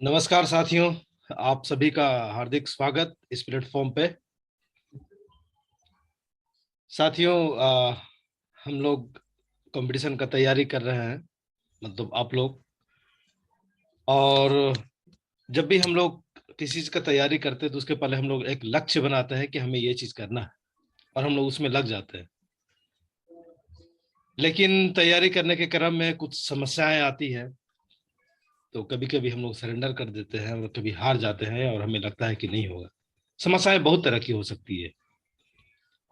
नमस्कार साथियों, आप सभी का हार्दिक स्वागत इस प्लेटफॉर्म पे। साथियों, हम लोग कंपटीशन का तैयारी कर रहे हैं, मतलब आप लोग। और जब भी हम लोग किसी चीज का तैयारी करते हैं तो उसके पहले हम लोग एक लक्ष्य बनाते हैं कि हमें ये चीज करना है, और हम लोग उसमें लग जाते हैं। लेकिन तैयारी करने के क्रम में कुछ समस्याएं आती हैं, तो कभी कभी हम लोग सरेंडर कर देते हैं और कभी हार जाते हैं और हमें लगता है कि नहीं होगा। समस्याएं बहुत तरह की हो सकती है।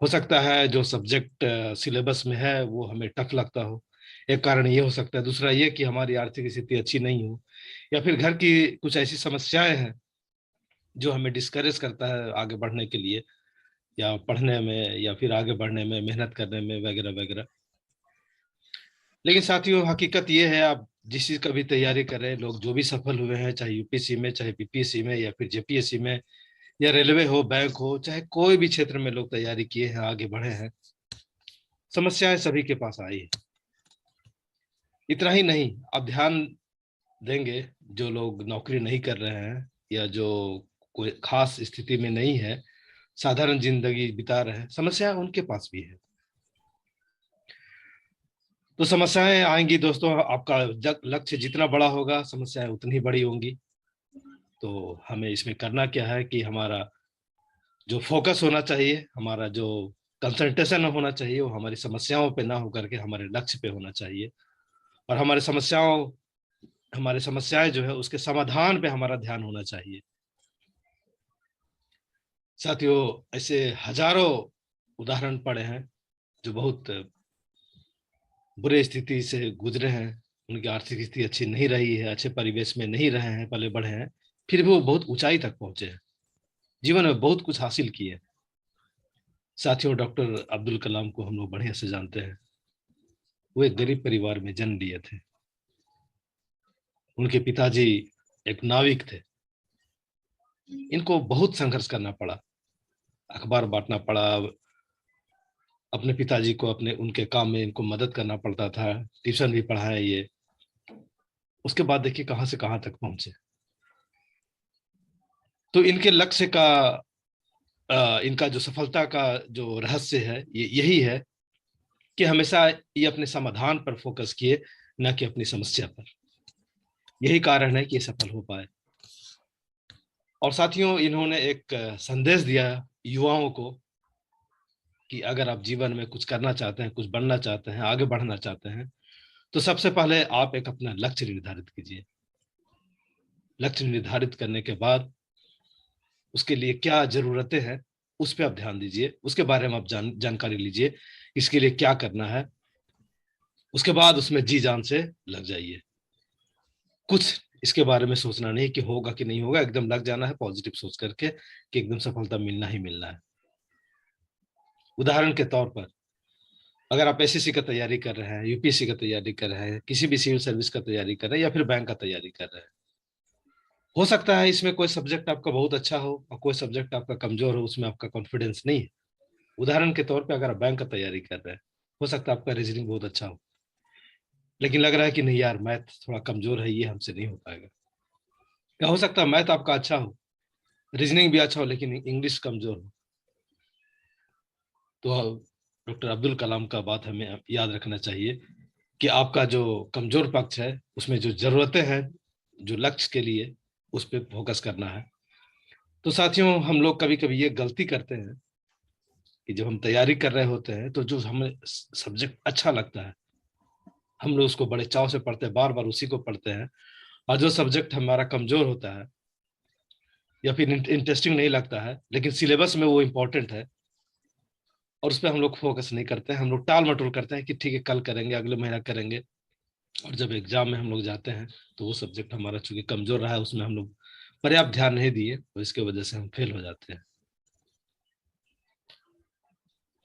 हो सकता है जो सब्जेक्ट सिलेबस में है वो हमें टफ लगता हो, एक कारण ये हो सकता है। दूसरा ये कि हमारी आर्थिक स्थिति अच्छी नहीं हो, या फिर घर की कुछ ऐसी समस्याएं हैं जो हमें डिस्करेज करता है आगे बढ़ने के लिए, या पढ़ने में, या फिर आगे बढ़ने में, मेहनत करने में, वगैरह वगैरह। लेकिन साथियों, हकीकत ये है, आप जिस चीज का भी तैयारी कर रहे हैं, लोग जो भी सफल हुए हैं, चाहे यूपीएससी में, चाहे बीपीएससी में, या फिर जेपीएससी में, या रेलवे हो, बैंक हो, चाहे कोई भी क्षेत्र में लोग तैयारी किए हैं, आगे बढ़े हैं, समस्याएं सभी के पास आई है। इतना ही नहीं, आप ध्यान देंगे, जो लोग नौकरी नहीं कर रहे हैं या जो कोई खास स्थिति में नहीं है, साधारण जिंदगी बिता रहे हैं, समस्याएं उनके पास भी है। तो समस्याएं आएंगी दोस्तों, आपका लक्ष्य जितना बड़ा होगा समस्याएं उतनी बड़ी होंगी। तो हमें इसमें करना क्या है कि हमारा जो फोकस होना चाहिए, हमारा जो कंसंट्रेशन होना चाहिए, वो हमारी समस्याओं पे ना होकर के हमारे लक्ष्य पे होना चाहिए। और हमारे समस्याएं जो है उसके समाधान पे हमारा ध्यान होना चाहिए। साथियों, ऐसे हजारों उदाहरण पड़े हैं जो बहुत बुरे स्थिति से गुजरे हैं। उनकी आर्थिक स्थिति अच्छी नहीं रही है, अच्छे परिवेश में नहीं रहे हैं, पले बढ़े हैं, फिर भी वो बहुत ऊंचाई तक पहुंचे हैं, जीवन में बहुत कुछ हासिल किए। साथियों, डॉक्टर अब्दुल कलाम को हम लोग बढ़िया से जानते हैं। वो एक गरीब परिवार में जन्म लिए थे। उनके पिताजी एक नाविक थे। इनको बहुत संघर्ष करना पड़ा, अखबार बांटना पड़ा, अपने पिताजी को अपने उनके काम में इनको मदद करना पड़ता था, ट्यूशन भी पढ़ाया ये। उसके बाद देखिए कहाँ से कहाँ तक पहुंचे। तो इनके लक्ष्य का, इनका जो सफलता का जो रहस्य है, ये यही है कि हमेशा ये अपने समाधान पर फोकस किए, न कि अपनी समस्या पर। यही कारण है कि ये सफल हो पाए। और साथियों, इन्होंने एक संदेश दिया युवाओं को कि अगर आप जीवन में कुछ करना चाहते हैं, कुछ बनना चाहते हैं, आगे बढ़ना चाहते हैं, तो सबसे पहले आप एक अपना लक्ष्य निर्धारित कीजिए। लक्ष्य निर्धारित करने के बाद उसके लिए क्या जरूरतें हैं, उस पर आप ध्यान दीजिए, उसके बारे में आप जानकारी लीजिए, इसके लिए क्या करना है। उसके बाद उसमें जी जान से लग जाइए। कुछ इसके बारे में सोचना नहीं कि होगा कि नहीं होगा, एकदम लग जाना है पॉजिटिव सोच करके कि एकदम सफलता मिलना ही मिलना है। उदाहरण के तौर पर, अगर आप एसएससी का तैयारी कर रहे हैं, यूपीएससी का तैयारी कर रहे हैं, किसी भी सिविल सर्विस का तैयारी कर रहे हैं, या फिर बैंक का तैयारी कर रहे हैं, हो सकता है इसमें कोई सब्जेक्ट आपका बहुत अच्छा हो और कोई सब्जेक्ट आपका कमजोर हो, उसमें आपका कॉन्फिडेंस नहीं है। उदाहरण के तौर पे, अगर आप बैंक का तैयारी कर रहे हैं, हो सकता है आपका रीजनिंग बहुत अच्छा हो, लेकिन लग रहा है कि नहीं यार, मैथ थोड़ा कमजोर है, ये हमसे नहीं हो पाएगा। क्या हो सकता है मैथ आपका अच्छा हो, रीजनिंग भी अच्छा हो, लेकिन इंग्लिश कमजोर हो। तो डॉक्टर अब्दुल कलाम का बात हमें याद रखना चाहिए कि आपका जो कमजोर पक्ष है, उसमें जो जरूरतें हैं, जो लक्ष्य के लिए, उस पर फोकस करना है। तो साथियों, हम लोग कभी कभी ये गलती करते हैं कि जब हम तैयारी कर रहे होते हैं, तो जो हमें सब्जेक्ट अच्छा लगता है, हम लोग उसको बड़े चाव से पढ़ते हैं, बार बार उसी को पढ़ते हैं। और जो सब्जेक्ट हमारा कमजोर होता है या फिर इंटरेस्टिंग नहीं लगता है, लेकिन सिलेबस में वो इम्पोर्टेंट है, और उस पर हम लोग फोकस नहीं करते हैं, हम लोग टाल मटोल करते हैं कि ठीक है कल करेंगे, अगले महीना करेंगे। और जब एग्जाम में हम लोग जाते हैं, तो वो सब्जेक्ट हमारा चूंकि कमजोर रहा है, उसमें हम लोग पर्याप्त ध्यान नहीं दिए, तो इसके वजह से हम फेल हो जाते हैं।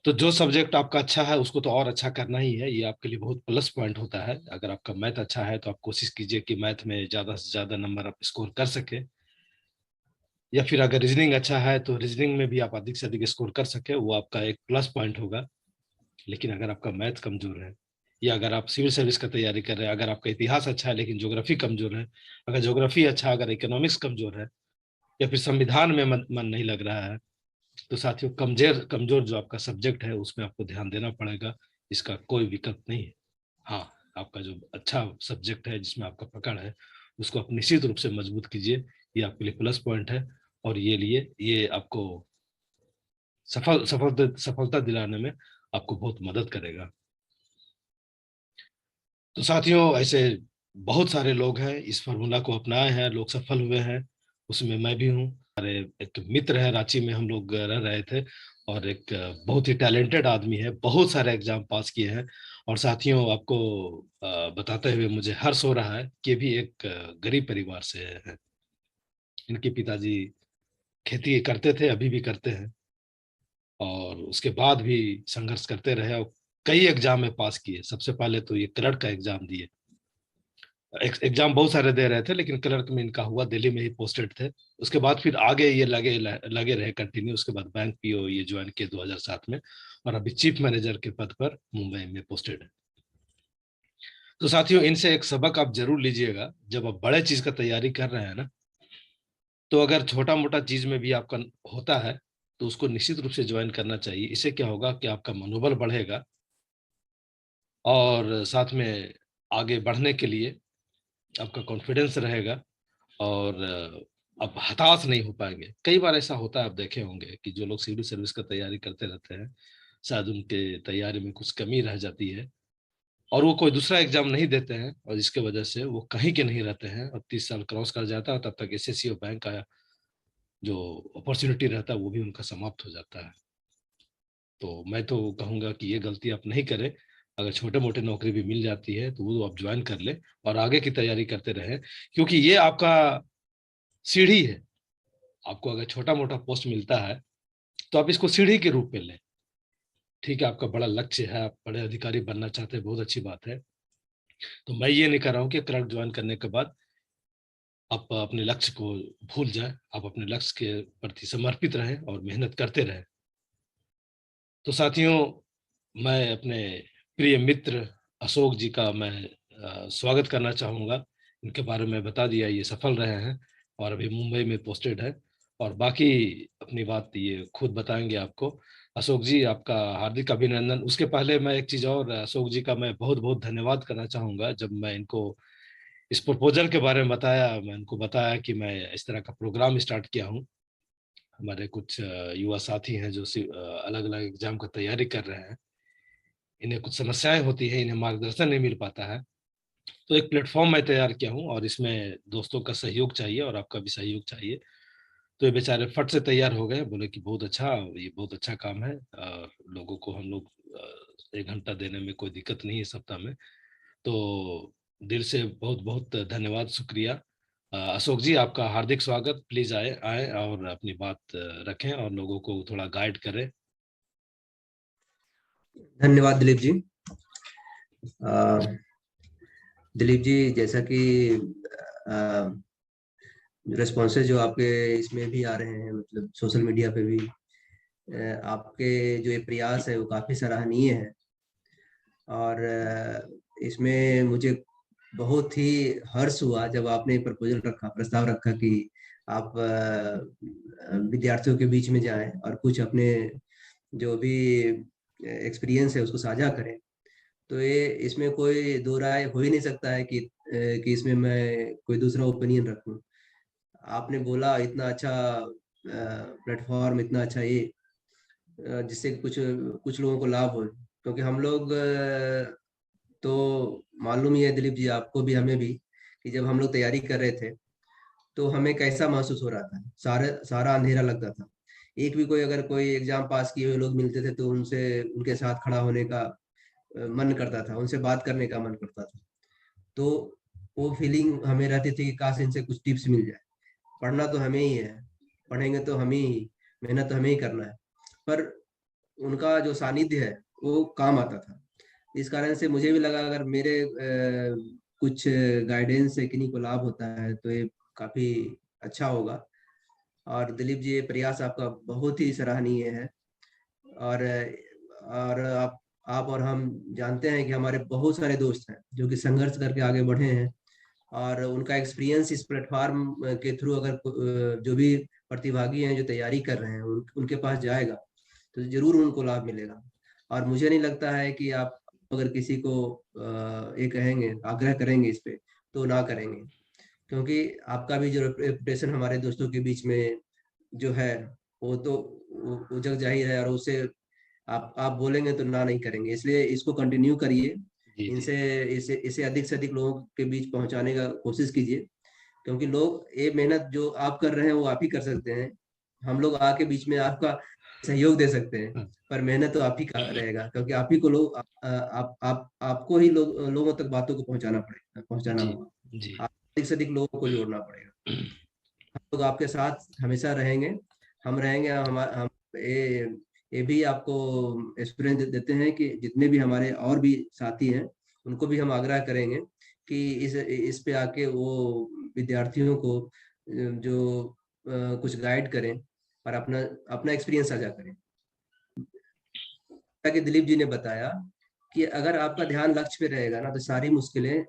तो जो सब्जेक्ट आपका अच्छा है उसको तो और अच्छा करना ही है, ये आपके लिए बहुत प्लस पॉइंट होता है। अगर आपका मैथ अच्छा है तो आप कोशिश कीजिए कि मैथ में ज्यादा से ज्यादा नंबर आप स्कोर कर सके, या फिर अगर रीजनिंग अच्छा है तो रीजनिंग में भी आप अधिक से अधिक स्कोर कर सके, वो आपका एक प्लस पॉइंट होगा। लेकिन अगर आपका मैथ कमजोर है, या अगर आप सिविल सर्विस का तैयारी कर रहे हैं, अगर आपका इतिहास अच्छा है लेकिन ज्योग्राफी कमजोर है, अगर ज्योग्राफी अच्छा, अगर इकोनॉमिक्स कमजोर है, या फिर संविधान में मन नहीं लग रहा है, तो साथियों कमजोर कमजोर जो आपका सब्जेक्ट है उसमें आपको ध्यान देना पड़ेगा। इसका कोई विकल्प नहीं है। हाँ, आपका जो अच्छा सब्जेक्ट है जिसमें आपका पकड़ है, उसको आप निश्चित रूप से मजबूत कीजिए। ये आपके लिए प्लस पॉइंट है, और ये आपको सफलता दिलाने में आपको बहुत मदद करेगा। तो साथियों, ऐसे बहुत सारे लोग हैं इस फॉर्मूला को अपनाए हैं, लोग सफल हुए हैं, उसमें मैं भी हूँ। हमारे एक मित्र है, रांची में हम लोग रह रहे थे, और एक बहुत ही टैलेंटेड आदमी है, बहुत सारे एग्जाम पास किए हैं। और साथियों, आपको बताते हुए मुझे हर्ष हो रहा है कि ये भी एक गरीब परिवार से है। इनके पिताजी खेती करते थे, अभी भी करते हैं, और उसके बाद भी संघर्ष करते रहे और कई एग्जाम में पास किए। सबसे पहले तो ये क्लर्क का एग्जाम दिए, एग्जाम बहुत सारे दे रहे थे, लेकिन क्लर्क में इनका हुआ, दिल्ली में ही पोस्टेड थे। उसके बाद फिर आगे ये लगे लगे रहे कंटिन्यू। उसके बाद बैंक पीओ ये ज्वाइन किए 2007 में, और अभी चीफ मैनेजर के पद पर मुंबई में पोस्टेड है। तो साथियों, इनसे एक सबक आप जरूर लीजिएगा, जब आप बड़े चीज का तैयारी कर रहे हैं ना, तो अगर छोटा मोटा चीज में भी आपका होता है तो उसको निश्चित रूप से ज्वाइन करना चाहिए। इससे क्या होगा कि आपका मनोबल बढ़ेगा, और साथ में आगे बढ़ने के लिए आपका कॉन्फिडेंस रहेगा, और आप हताश नहीं हो पाएंगे। कई बार ऐसा होता है, आप देखे होंगे कि जो लोग सिविल सर्विस का तैयारी करते रहते हैं, शायद उनके तैयारी में कुछ कमी रह जाती है, और वो कोई दूसरा एग्जाम नहीं देते हैं, और इसके वजह से वो कहीं के नहीं रहते हैं, और 30 साल क्रॉस कर जाता है, तब तक एसएससी और बैंक का जो अपॉर्चुनिटी रहता है वो भी उनका समाप्त हो जाता है। तो मैं तो कहूंगा कि ये गलती आप नहीं करें। अगर छोटे मोटे नौकरी भी मिल जाती है तो वो आप ज्वाइन कर ले, और आगे की तैयारी करते रहें, क्योंकि ये आपका सीढ़ी है। आपको अगर छोटा मोटा पोस्ट मिलता है तो आप इसको सीढ़ी के रूप में लें। ठीक है, आपका बड़ा लक्ष्य है, आप बड़े अधिकारी बनना चाहते हैं, बहुत अच्छी बात है। तो मैं ये नहीं कर रहा हूँ कि क्लर्क ज्वाइन करने के बाद आप अपने लक्ष्य को भूल जाए। आप अपने लक्ष्य के प्रति समर्पित रहें और मेहनत करते रहें। तो साथियों, मैं अपने प्रिय मित्र अशोक जी का मैं स्वागत करना चाहूँगा। इनके बारे में बता दिया, ये सफल रहे हैं और अभी मुंबई में पोस्टेड है, और बाकी अपनी बात ये खुद बताएंगे आपको। अशोक जी, आपका हार्दिक अभिनंदन। उसके पहले मैं एक चीज़ और, अशोक जी का मैं बहुत बहुत धन्यवाद करना चाहूँगा। जब मैं इनको इस प्रपोजल के बारे में बताया, मैं इनको बताया कि मैं इस तरह का प्रोग्राम स्टार्ट किया हूँ। हमारे कुछ युवा साथी हैं जो अलग अलग एग्जाम का तैयारी कर रहे हैं, इन्हें कुछ समस्याएं होती है, इन्हें मार्गदर्शन नहीं मिल पाता है। तो एक प्लेटफॉर्म मैं तैयार किया हूँ, और इसमें दोस्तों का सहयोग चाहिए और आपका भी सहयोग चाहिए। तो ये बेचारे फट से तैयार हो गए, बोले कि बहुत अच्छा, ये बहुत अच्छा काम है, लोगों को हम लोग 1 घंटा देने में कोई दिक्कत नहीं है सप्ताह में। तो दिल से बहुत बहुत धन्यवाद, शुक्रिया। अशोक जी, आपका हार्दिक स्वागत। प्लीज आए आए और अपनी बात रखें और लोगों को थोड़ा गाइड करें। धन्यवाद दिलीप जी। दिलीप जी, जैसा कि रिस्पॉन्सेज जो आपके इसमें भी आ रहे हैं, मतलब सोशल मीडिया पे भी, आपके जो ये प्रयास है वो काफ़ी सराहनीय है। और इसमें मुझे बहुत ही हर्ष हुआ जब आपने प्रपोजल रखा, प्रस्ताव रखा कि आप विद्यार्थियों के बीच में जाएं और कुछ अपने जो भी एक्सपीरियंस है उसको साझा करें। तो ये इसमें कोई दो राय हो ही नहीं सकता है कि इसमें मैं कोई दूसरा ओपिनियन रखूं। आपने बोला इतना अच्छा प्लेटफॉर्म, इतना अच्छा ये जिससे कुछ कुछ लोगों को लाभ हो, क्योंकि हम लोग तो मालूम ही है दिलीप जी, आपको भी हमें भी, कि जब हम लोग तैयारी कर रहे थे तो हमें कैसा महसूस हो रहा था। सारा अंधेरा लगता था। एक भी कोई अगर कोई एग्जाम पास किए हुए लोग मिलते थे तो उनसे उनके साथ खड़ा होने का मन करता था, उनसे बात करने का मन करता था। तो वो फीलिंग हमें रहती थी कि काश इनसे कुछ टिप्स मिल जाए। पढ़ना तो हमें ही है, पढ़ेंगे तो हमें ही, मेहनत तो हमें ही करना है, पर उनका जो सानिध्य है वो काम आता था। इस कारण से मुझे भी लगा अगर मेरे कुछ गाइडेंस से किन्हीं को लाभ होता है तो ये काफी अच्छा होगा। और दिलीप जी, ये प्रयास आपका बहुत ही सराहनीय है। और आप और हम जानते हैं कि हमारे बहुत सारे दोस्त हैं जो कि संघर्ष करके आगे बढ़े हैं, और उनका एक्सपीरियंस इस प्लेटफॉर्म के थ्रू अगर जो भी प्रतिभागी हैं जो तैयारी कर रहे हैं उनके पास जाएगा तो जरूर उनको लाभ मिलेगा। और मुझे नहीं लगता है कि आप अगर किसी को ये कहेंगे, आग्रह करेंगे इस पे, तो ना करेंगे, क्योंकि आपका भी जो रेपुटेशन हमारे दोस्तों के बीच में जो है वो तो वो जग जाहिर है, और उससे आप बोलेंगे तो ना नहीं करेंगे। इसलिए इसको कंटिन्यू करिए, जी जी इनसे इसे इसे अधिक से अधिक लोगों के बीच पहुंचाने का कोशिश कीजिए, क्योंकि लोग ये मेहनत जो आप कर रहे हैं वो आप ही कर सकते हैं। हम लोग आके बीच में आपका सहयोग दे सकते हैं, हाँ, पर मेहनत तो आप ही का रहेगा, क्योंकि आप ही को लोग आपको ही लोगों तक बातों को पहुंचाना जी होगा। जी आप अधिक से अधिक लोगों को जोड़ना पड़ेगा। हम लोग आपके साथ हमेशा रहेंगे, हम रहेंगे। हम ये भी आपको एक्सपीरियंस देते हैं कि जितने भी हमारे और भी साथी हैं उनको भी हम आग्रह करेंगे कि इस पे आके वो विद्यार्थियों को जो कुछ गाइड करें और अपना अपना एक्सपीरियंस साझा करें। ताकि दिलीप जी ने बताया कि अगर आपका ध्यान लक्ष्य पे रहेगा ना तो सारी मुश्किलें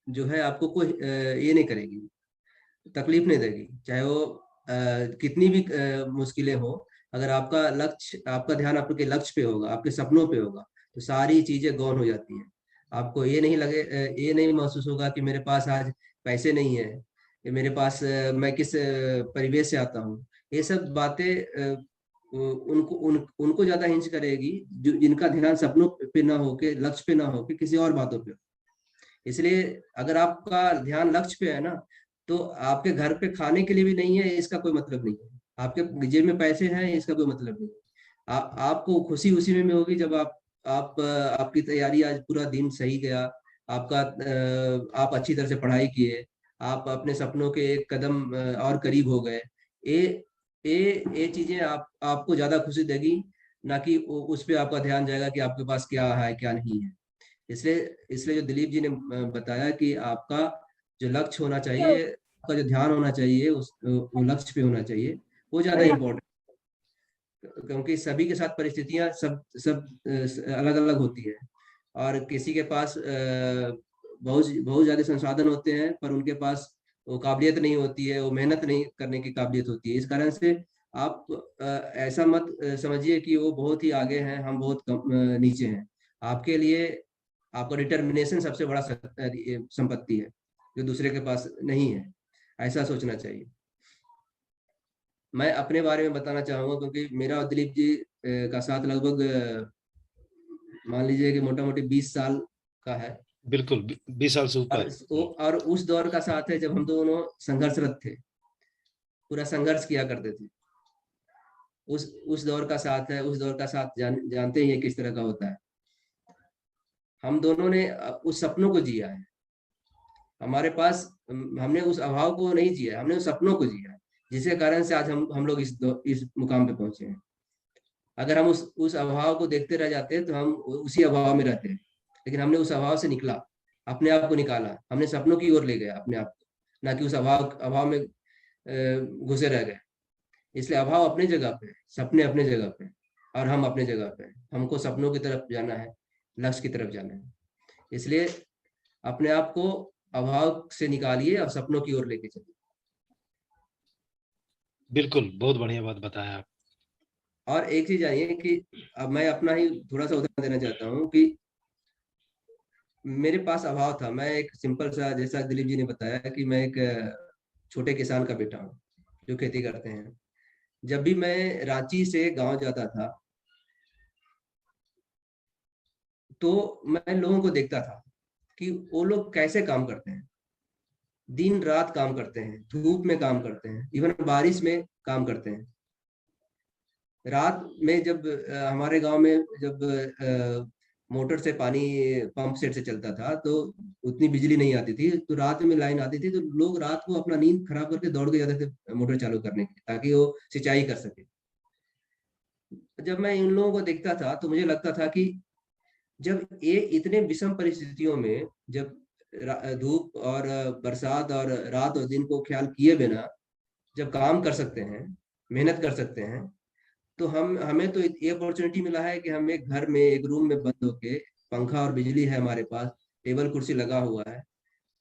जो है आपको कोई ये नहीं करेगी, तकलीफ नहीं देगी, चाहे वो कितनी भी मुश्किलें हो। अगर आपका लक्ष्य, आपका ध्यान आपके लक्ष्य पे होगा, आपके सपनों पे होगा, तो सारी चीजें गौन हो जाती हैं। आपको ये नहीं ये नहीं महसूस होगा कि मेरे पास आज पैसे नहीं है, ये मेरे पास मैं किस परिवेश से आता हूँ। ये सब बातें उनको ज्यादा हिंच करेगी जो जिनका ध्यान सपनों पे ना हो के, लक्ष्य पे ना हो के, किसी और बातों पे। इसलिए अगर आपका ध्यान लक्ष्य पे है ना, तो आपके घर पे खाने के लिए भी नहीं है इसका कोई मतलब नहीं है, आपके जेब में पैसे हैं इसका कोई मतलब नहीं है। आपको खुशी उसी में होगी जब आपकी तैयारी आज पूरा दिन सही गया, आपका आप अच्छी तरह से पढ़ाई किए, आप अपने सपनों के एक कदम और करीब हो गए। ये ये चीजें आपको ज्यादा खुशी देगी, ना कि उस पे आपका ध्यान जाएगा कि आपके पास क्या है क्या नहीं है। इसलिए इसलिए जो दिलीप जी ने बताया कि आपका जो लक्ष्य होना चाहिए, आपका जो ध्यान होना चाहिए उस वो लक्ष्य पे होना चाहिए, वो ज्यादा इम्पोर्टेंट, क्योंकि सभी के साथ परिस्थितियां सब सब अलग अलग होती है। और किसी के पास बहुत बहुत ज्यादा संसाधन होते हैं पर उनके पास वो काबिलियत नहीं होती है, वो मेहनत नहीं करने की काबिलियत होती है। इस कारण से आप ऐसा मत समझिए कि वो बहुत ही आगे हैं, हम बहुत नीचे हैं। आपके लिए आपका डिटर्मिनेशन सबसे बड़ा संपत्ति है जो दूसरे के पास नहीं है, ऐसा सोचना चाहिए। मैं अपने बारे में बताना चाहूंगा, क्योंकि मेरा और दिलीप जी का साथ लगभग मान लीजिए कि मोटा मोटी 20 साल का है। बिल्कुल 20 साल से ऊपर। और उस दौर का साथ है जब हम दोनों संघर्षरत थे, पूरा संघर्ष किया करते थे। उस दौर का साथ है, उस दौर का साथ जानते ही है किस तरह का होता है। हम दोनों ने उस सपनों को जिया है। हमारे पास हमने उस अभाव को नहीं जिया, हमने उस सपनों को जिया है, जिसके कारण से आज हम लोग इस मुकाम पे पहुंचे हैं। अगर हम उस अभाव को देखते रह जाते तो हम उसी अभाव में रहते हैं, लेकिन हमने उस अभाव से निकला, अपने आप को निकाला, हमने सपनों की ओर ले गया अपने आप को, ना कि उस अभाव में घुसे रह गए। इसलिए अभाव अपनी जगह पे, सपने अपने जगह पे, और हम अपने जगह पे। हमको सपनों की तरफ जाना है, लक्ष्य की तरफ जाना है। इसलिए अपने आप को अभाव से निकालिए और सपनों की ओर लेके चलिए। बिल्कुल, बहुत बढ़िया बात बताया आप। और एक चीज जानिए कि अब मैं अपना ही थोड़ा सा उदाहरण देना चाहता हूँ कि मेरे पास अभाव था। मैं एक सिंपल सा, जैसा दिलीप जी ने बताया कि मैं एक छोटे किसान का बेटा हूँ जो खेती करते हैं। जब भी मैं रांची से गांव जाता था तो मैं लोगों को देखता था कि वो लोग कैसे काम करते हैं, दिन रात काम करते हैं, धूप में काम करते हैं, इवन बारिश में काम करते हैं। रात में जब हमारे गांव में जब मोटर से पानी पंप सेट से चलता था तो उतनी बिजली नहीं आती थी, तो रात में लाइन आती थी तो लोग रात को अपना नींद खराब करके दौड़ के जाते थे मोटर चालू करने के, ताकि वो सिंचाई कर सके। जब मैं इन लोगों को देखता था तो मुझे लगता था कि जब ये इतने विषम परिस्थितियों में, जब धूप और बरसात और रात और दिन को ख्याल किए बिना जब काम कर सकते हैं, मेहनत कर सकते हैं, तो हमें तो ये अपॉर्चुनिटी मिला है कि हम एक घर में एक रूम में बंद होके, पंखा और बिजली है हमारे पास, टेबल कुर्सी लगा हुआ है,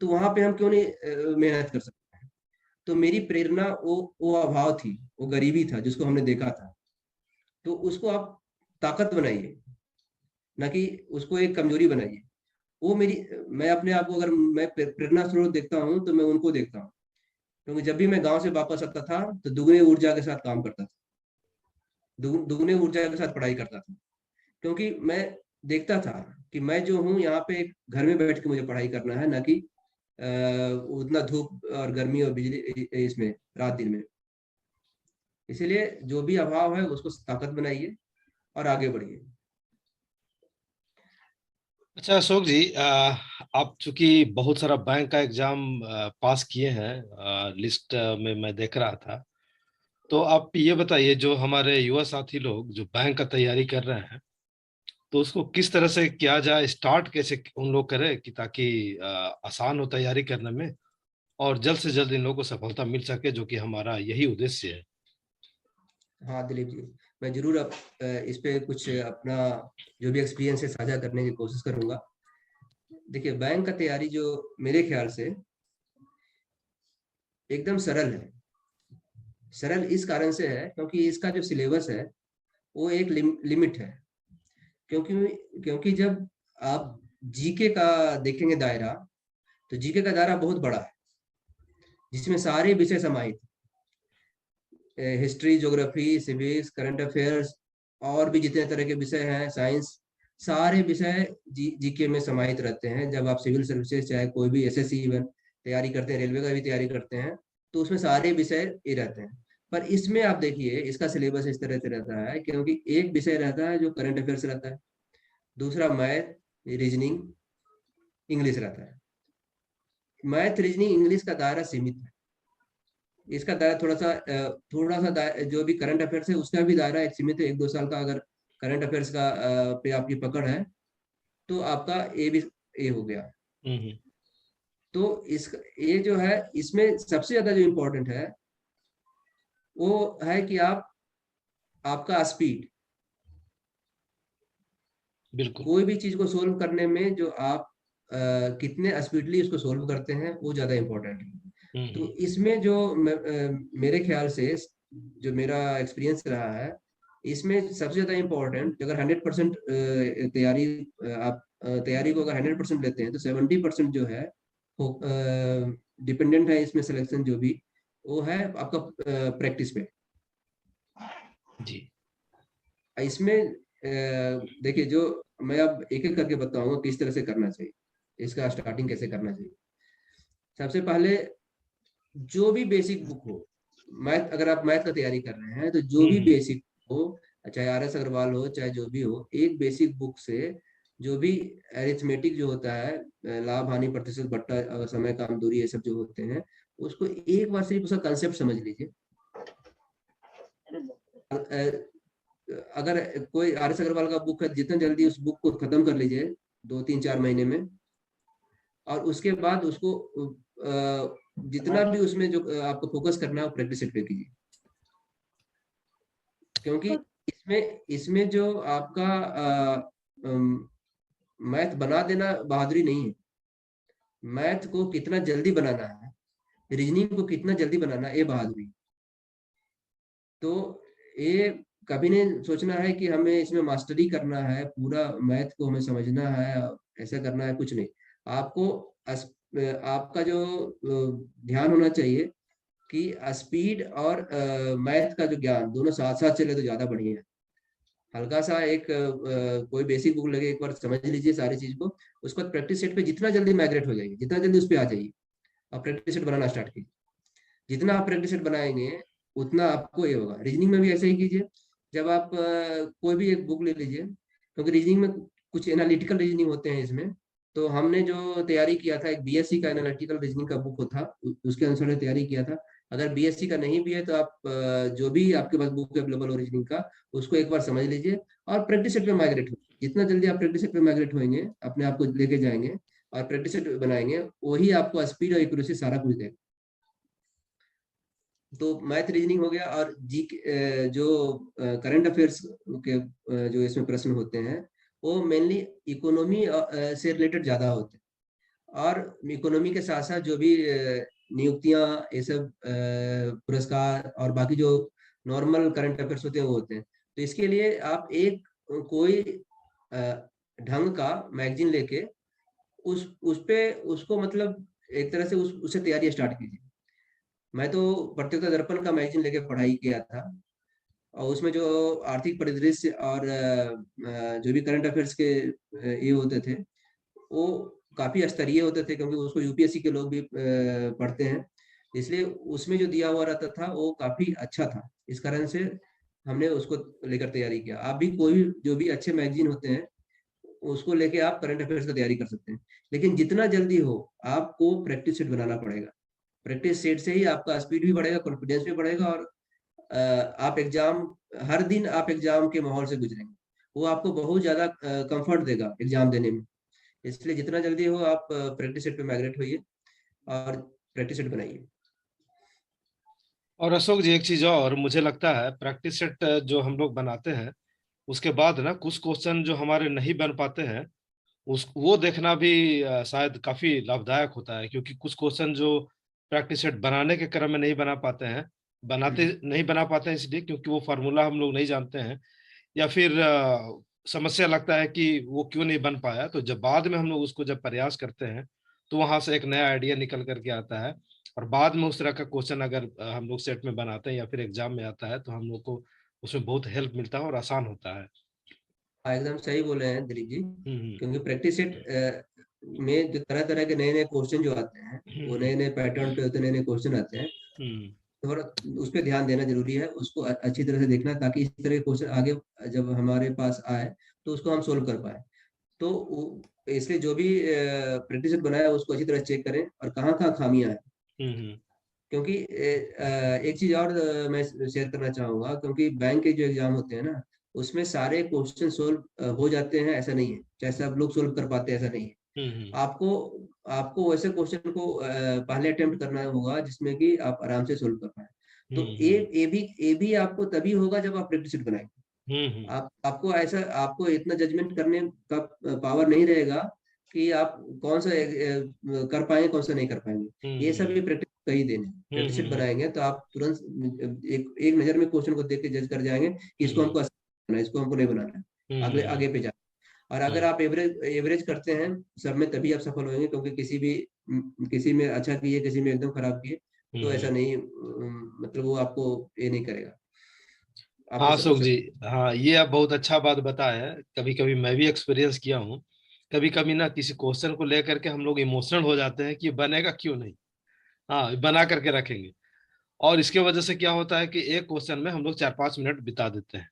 तो वहां पे हम क्यों नहीं मेहनत कर सकते हैं। तो मेरी प्रेरणा वो अभाव थी, वो गरीबी था जिसको हमने देखा था। तो उसको आप ताकत बनाइए, ना कि उसको एक कमजोरी बनाइए। वो मेरी मैं अपने आप को, अगर मैं प्रेरणा स्रोत देखता हूँ तो मैं उनको देखता हूँ, क्योंकि जब भी मैं गांव से वापस आता था तो दुगने ऊर्जा के साथ काम करता था, दुगने ऊर्जा के साथ पढ़ाई करता था। क्योंकि मैं देखता था कि मैं जो हूँ यहाँ पे एक घर में बैठ के मुझे पढ़ाई करना है, ना कि उतना धूप और गर्मी और बिजली इसमें रात दिन में। इसीलिए जो भी अभाव है उसको ताकत बनाइए और आगे बढ़िए। अच्छा अशोक जी, आप चूंकि बहुत सारा बैंक का एग्जाम पास किए हैं, लिस्ट में मैं देख रहा था, तो आप ये बताइए, जो हमारे युवा साथी लोग जो बैंक का तैयारी कर रहे हैं, तो उसको किस तरह से किया जाए, स्टार्ट कैसे उन लोग करें कि ताकि आसान हो तैयारी करने में, और जल्द से जल्द इन लोगों को सफलता मिल सके, जो कि हमारा यही उद्देश्य है। हाँ दिलीप जी, मैं जरूर इस पे कुछ अपना जो भी एक्सपीरियंस है साझा करने की कोशिश करूंगा। देखिए, बैंक का तैयारी जो मेरे ख्याल से एकदम सरल है। सरल इस कारण से है क्योंकि इसका जो सिलेबस है वो एक लिमिट है। क्योंकि क्योंकि जब आप जीके का देखेंगे दायरा, तो जीके का दायरा बहुत बड़ा है, जिसमें सारे विषय समाहित, history, geography, civics, current affairs, और भी जितने तरह के विषय हैं, साइंस, सारे विषय जीके में समाहित रहते हैं। जब आप सिविल सर्विसेज चाहे कोई भी एसएससी इवन तैयारी करते हैं, रेलवे का भी तैयारी करते हैं, तो उसमें सारे विषय ये रहते हैं। पर इसमें आप देखिए, इसका सिलेबस इस तरह से रहता है क्योंकि एक विषय रहता है जो करंट अफेयर्स रहता है, दूसरा मैथ, रीजनिंग, इंग्लिश रहता है। मैथ, रीजनिंग, इंग्लिश का दायरा सीमित है। इसका दायरा जो भी करंट अफेयर्स है उसका भी दायरा एक सीमित है। 1-2 साल का अगर करंट अफेयर्स का पे आपकी पकड़ है तो आपका ए भी ए हो गया। हम्म। तो इस ये जो है, इसमें सबसे ज्यादा जो इम्पोर्टेंट है वो है कि आपका स्पीड, बिल्कुल। कोई भी चीज को सोल्व करने में जो आप कितने स्पीडली उसको सोल्व करते हैं वो ज्यादा इम्पोर्टेंट है। तो हम्म। इसमें जो मेरे ख्याल से जो मेरा एक्सपीरियंस रहा है, इसमें सबसे ज्यादा इम्पोर्टेंट, अगर 100% तैयारी आप तैयारी को अगर 100% लेते हैं तो 70% जो है वो डिपेंडेंट है इसमें सिलेक्शन जो भी, वो है आपका प्रैक्टिस पे। जी। इसमें देखिए, जो मैं अब एक एक करके बताऊंगा किस तरह से करना चाहिए, इसका स्टार्टिंग कैसे करना चाहिए। सबसे पहले, जो भी बेसिक बुक हो, मैथ, अगर आप मैथ का तैयारी कर रहे हैं तो जो भी हम्म। बेसिक हो, चाहे आर एस अग्रवाल हो चाहे जो भी हो, एक बेसिक बुक से जो भी अरिथमेटिक जो होता है, लाभ हानि प्रतिशत बट्टा समय काम दूरी, ये सब जो होते हैं, उसको एक बार सिर्फ उसका कंसेप्ट समझ लीजिए। अगर कोई आर एस अग्रवाल का बुक है, जितना जल्दी उस बुक को खत्म कर लीजिए, 2-3-4 महीने में, और उसके बाद उसको जितना भी उसमें जो आपको फोकस करना है वो प्रैक्टिस सेट पे कीजिए। क्योंकि इसमें इसमें जो आपका मैथ बना देना बहादुरी नहीं है, मैथ को कितना जल्दी बनाना है, रीजनिंग को कितना जल्दी बनाना है, ये बहादुरी। तो ये कभी नहीं सोचना है कि हमें इसमें मास्टरी करना है, पूरा मैथ को हमें समझना है, ऐसा करना है, कुछ नहीं। आपको आपका जो ध्यान होना चाहिए कि स्पीड और मैथ का जो ज्ञान दोनों साथ साथ चले तो ज्यादा बढ़िया है। हल्का सा एक कोई बेसिक बुक लगे, एक बार समझ लीजिए सारी चीज को, उसके बाद प्रैक्टिस सेट पे जितना जल्दी माइग्रेट हो जाइए, जितना जल्दी उस पर आ जाइए, और प्रैक्टिस सेट बनाना स्टार्ट कीजिए। जितना आप प्रैक्टिस सेट बनाएंगे उतना आपको ये होगा। रीजनिंग में भी ऐसे ही कीजिए। जब आप कोई भी एक बुक ले लीजिए, क्योंकि रीजनिंग में कुछ एनालिटिकल रीजनिंग होते हैं इसमें। तो हमने जो तैयारी किया था, एक बीएससी का एनालिटिकल रीजनिंग का बुक था, उसके अनुसार तैयारी किया था। अगर बीएससी का नहीं भी है तो आप जो भी आपके पास बुक अवेलेबल हो रीजनिंग का, उसको एक बार समझ लीजिए और प्रैक्टिस सेट पे माइग्रेट हो। जितना जल्दी आप प्रैक्टिस सेट पे माइग्रेट होंगे, अपने आप को लेके जाएंगे और प्रैक्टिस सेट बनाएंगे, वही आपको स्पीड और एक्यूरेसी सारा कुछ देगा। तो मैथ रीजनिंग हो गया, और जो करंट अफेयर्स के जो इसमें प्रश्न होते हैं वो मेनली इकोनॉमी से रिलेटेड ज्यादा होते हैं। और इकोनॉमी के साथ साथ जो भी नियुक्तियां, ये सब पुरस्कार और बाकी जो नॉर्मल करंट अफेयर्स होते हैं वो होते हैं। तो इसके लिए आप एक कोई ढंग का मैगजीन लेके उस पे उसको मतलब एक तरह से उससे तैयारी स्टार्ट कीजिए। मैं तो प्रतियोगिता दर्पण का मैगजीन लेके पढ़ाई किया था, और उसमें जो आर्थिक परिदृश्य और जो भी करंट अफेयर्स के ये होते थे वो काफी स्तरीय होते थे, क्योंकि उसको यूपीएससी के लोग भी पढ़ते हैं। इसलिए उसमें जो दिया हुआ रहता था वो काफी अच्छा था। इस कारण से हमने उसको लेकर तैयारी किया। आप भी कोई जो भी अच्छे मैगजीन होते हैं उसको लेके आप करंट अफेयर्स का तैयारी कर सकते हैं। लेकिन जितना जल्दी हो आपको प्रैक्टिस सेट बनाना पड़ेगा। प्रैक्टिस सेट से ही आपका स्पीड भी बढ़ेगा, कॉन्फिडेंस भी बढ़ेगा, और आप एग्जाम, हर दिन आप एग्जाम के माहौल से गुजरेंगे, वो आपको बहुत ज्यादा कंफर्ट देगा एग्जाम देने में। इसलिए जितना जल्दी हो आप प्रैक्टिस सेट पे माइग्रेट होइए और प्रैक्टिस सेट बनाइए। और अशोक जी, एक चीज और मुझे लगता है, प्रैक्टिस सेट जो हम लोग बनाते हैं उसके बाद ना कुछ क्वेश्चन जो हमारे नहीं बन पाते हैं, उस वो देखना भी शायद काफी लाभदायक होता है, क्योंकि कुछ क्वेश्चन जो प्रैक्टिस सेट बनाने के क्रम में नहीं बना पाते हैं, बनाते हम्म। नहीं बना पाते हैं इसलिए क्योंकि वो फार्मूला हम लोग नहीं जानते हैं, या फिर समस्या लगता है कि वो क्यों नहीं बन पाया। तो जब बाद में हम लोग उसको जब प्रयास करते हैं तो वहां से एक नया आइडिया निकल करके आता है, और बाद में उस तरह का क्वेश्चन अगर हम लोग सेट में बनाते हैं या फिर एग्जाम में आता है तो हम लोग को उसमें बहुत हेल्प मिलता है और आसान होता है। हाँ, एकदम सही बोले हैं दिलीप जी। हम्म। क्योंकि प्रैक्टिस सेट में जो तरह तरह के नए नए क्वेश्चन जो आते हैं, वो हम्म। नए नए पैटर्न पे होते हैं, नए नए क्वेश्चन आते हैं। हम्म। थोड़ा उस पर ध्यान देना जरूरी है, उसको अच्छी तरह से देखना, ताकि इस तरह के क्वेश्चन आगे जब हमारे पास आए तो उसको हम सोल्व कर पाए। तो इसलिए जो भी प्रैक्टिस सेट बनाया उसको अच्छी तरह चेक करें और कहाँ कहाँ खामियां हैं। हम्म। क्योंकि एक चीज और मैं शेयर करना चाहूंगा, क्योंकि बैंक के जो एग्जाम होते हैं ना, उसमें सारे क्वेश्चन सोल्व हो जाते हैं ऐसा नहीं है, चाहे सब लोग सोल्व कर पाते हैं ऐसा नहीं है। हम्म। आपको आपको वैसे क्वेश्चन को पहले अटेम्प्ट करना होगा जिसमें कि आप आराम से सोल्व कर पाए। तो हम्म। ये भी आपको तभी होगा जब आप प्रैक्टिस बनाएंगे। हम्म। आपको इतना जजमेंट करने का पावर नहीं रहेगा कि आप कौन सा कर पाएंगे, कौन सा नहीं कर पाएंगे। ये सब हम्म। ये प्रैक्टिस का ही देने, प्रैक्टिस हम्म। बनाएंगे तो आप तुरंत एक एक नजर में क्वेश्चन को देख के जज कर जाएंगे कि इसको हम्म। हमको ऐसा बनाना है, इसको हमको नहीं बनाना है, अगले हम्म। आगे पे जाए। और अगर हम्म। आप एवरेज एवरेज करते हैं सब में, तभी आप सफल होंगे। क्योंकि किसी में अच्छा किए, किसी में एकदम खराब किए, तो ऐसा हम्म। नहीं मतलब वो आपको ये नहीं करेगा, आपको हाँ अशोक जी, हाँ ये आप बहुत अच्छा बात बताए हैं। कभी कभी मैं भी एक्सपीरियंस किया हूँ। कभी कभी ना किसी क्वेश्चन को लेकर के हम लोग इमोशनल हो जाते हैं कि बनेगा क्यों नहीं, हाँ बना करके रखेंगे। और इसके वजह से क्या होता है कि एक क्वेश्चन में हम लोग 4-5 मिनट बिता देते हैं।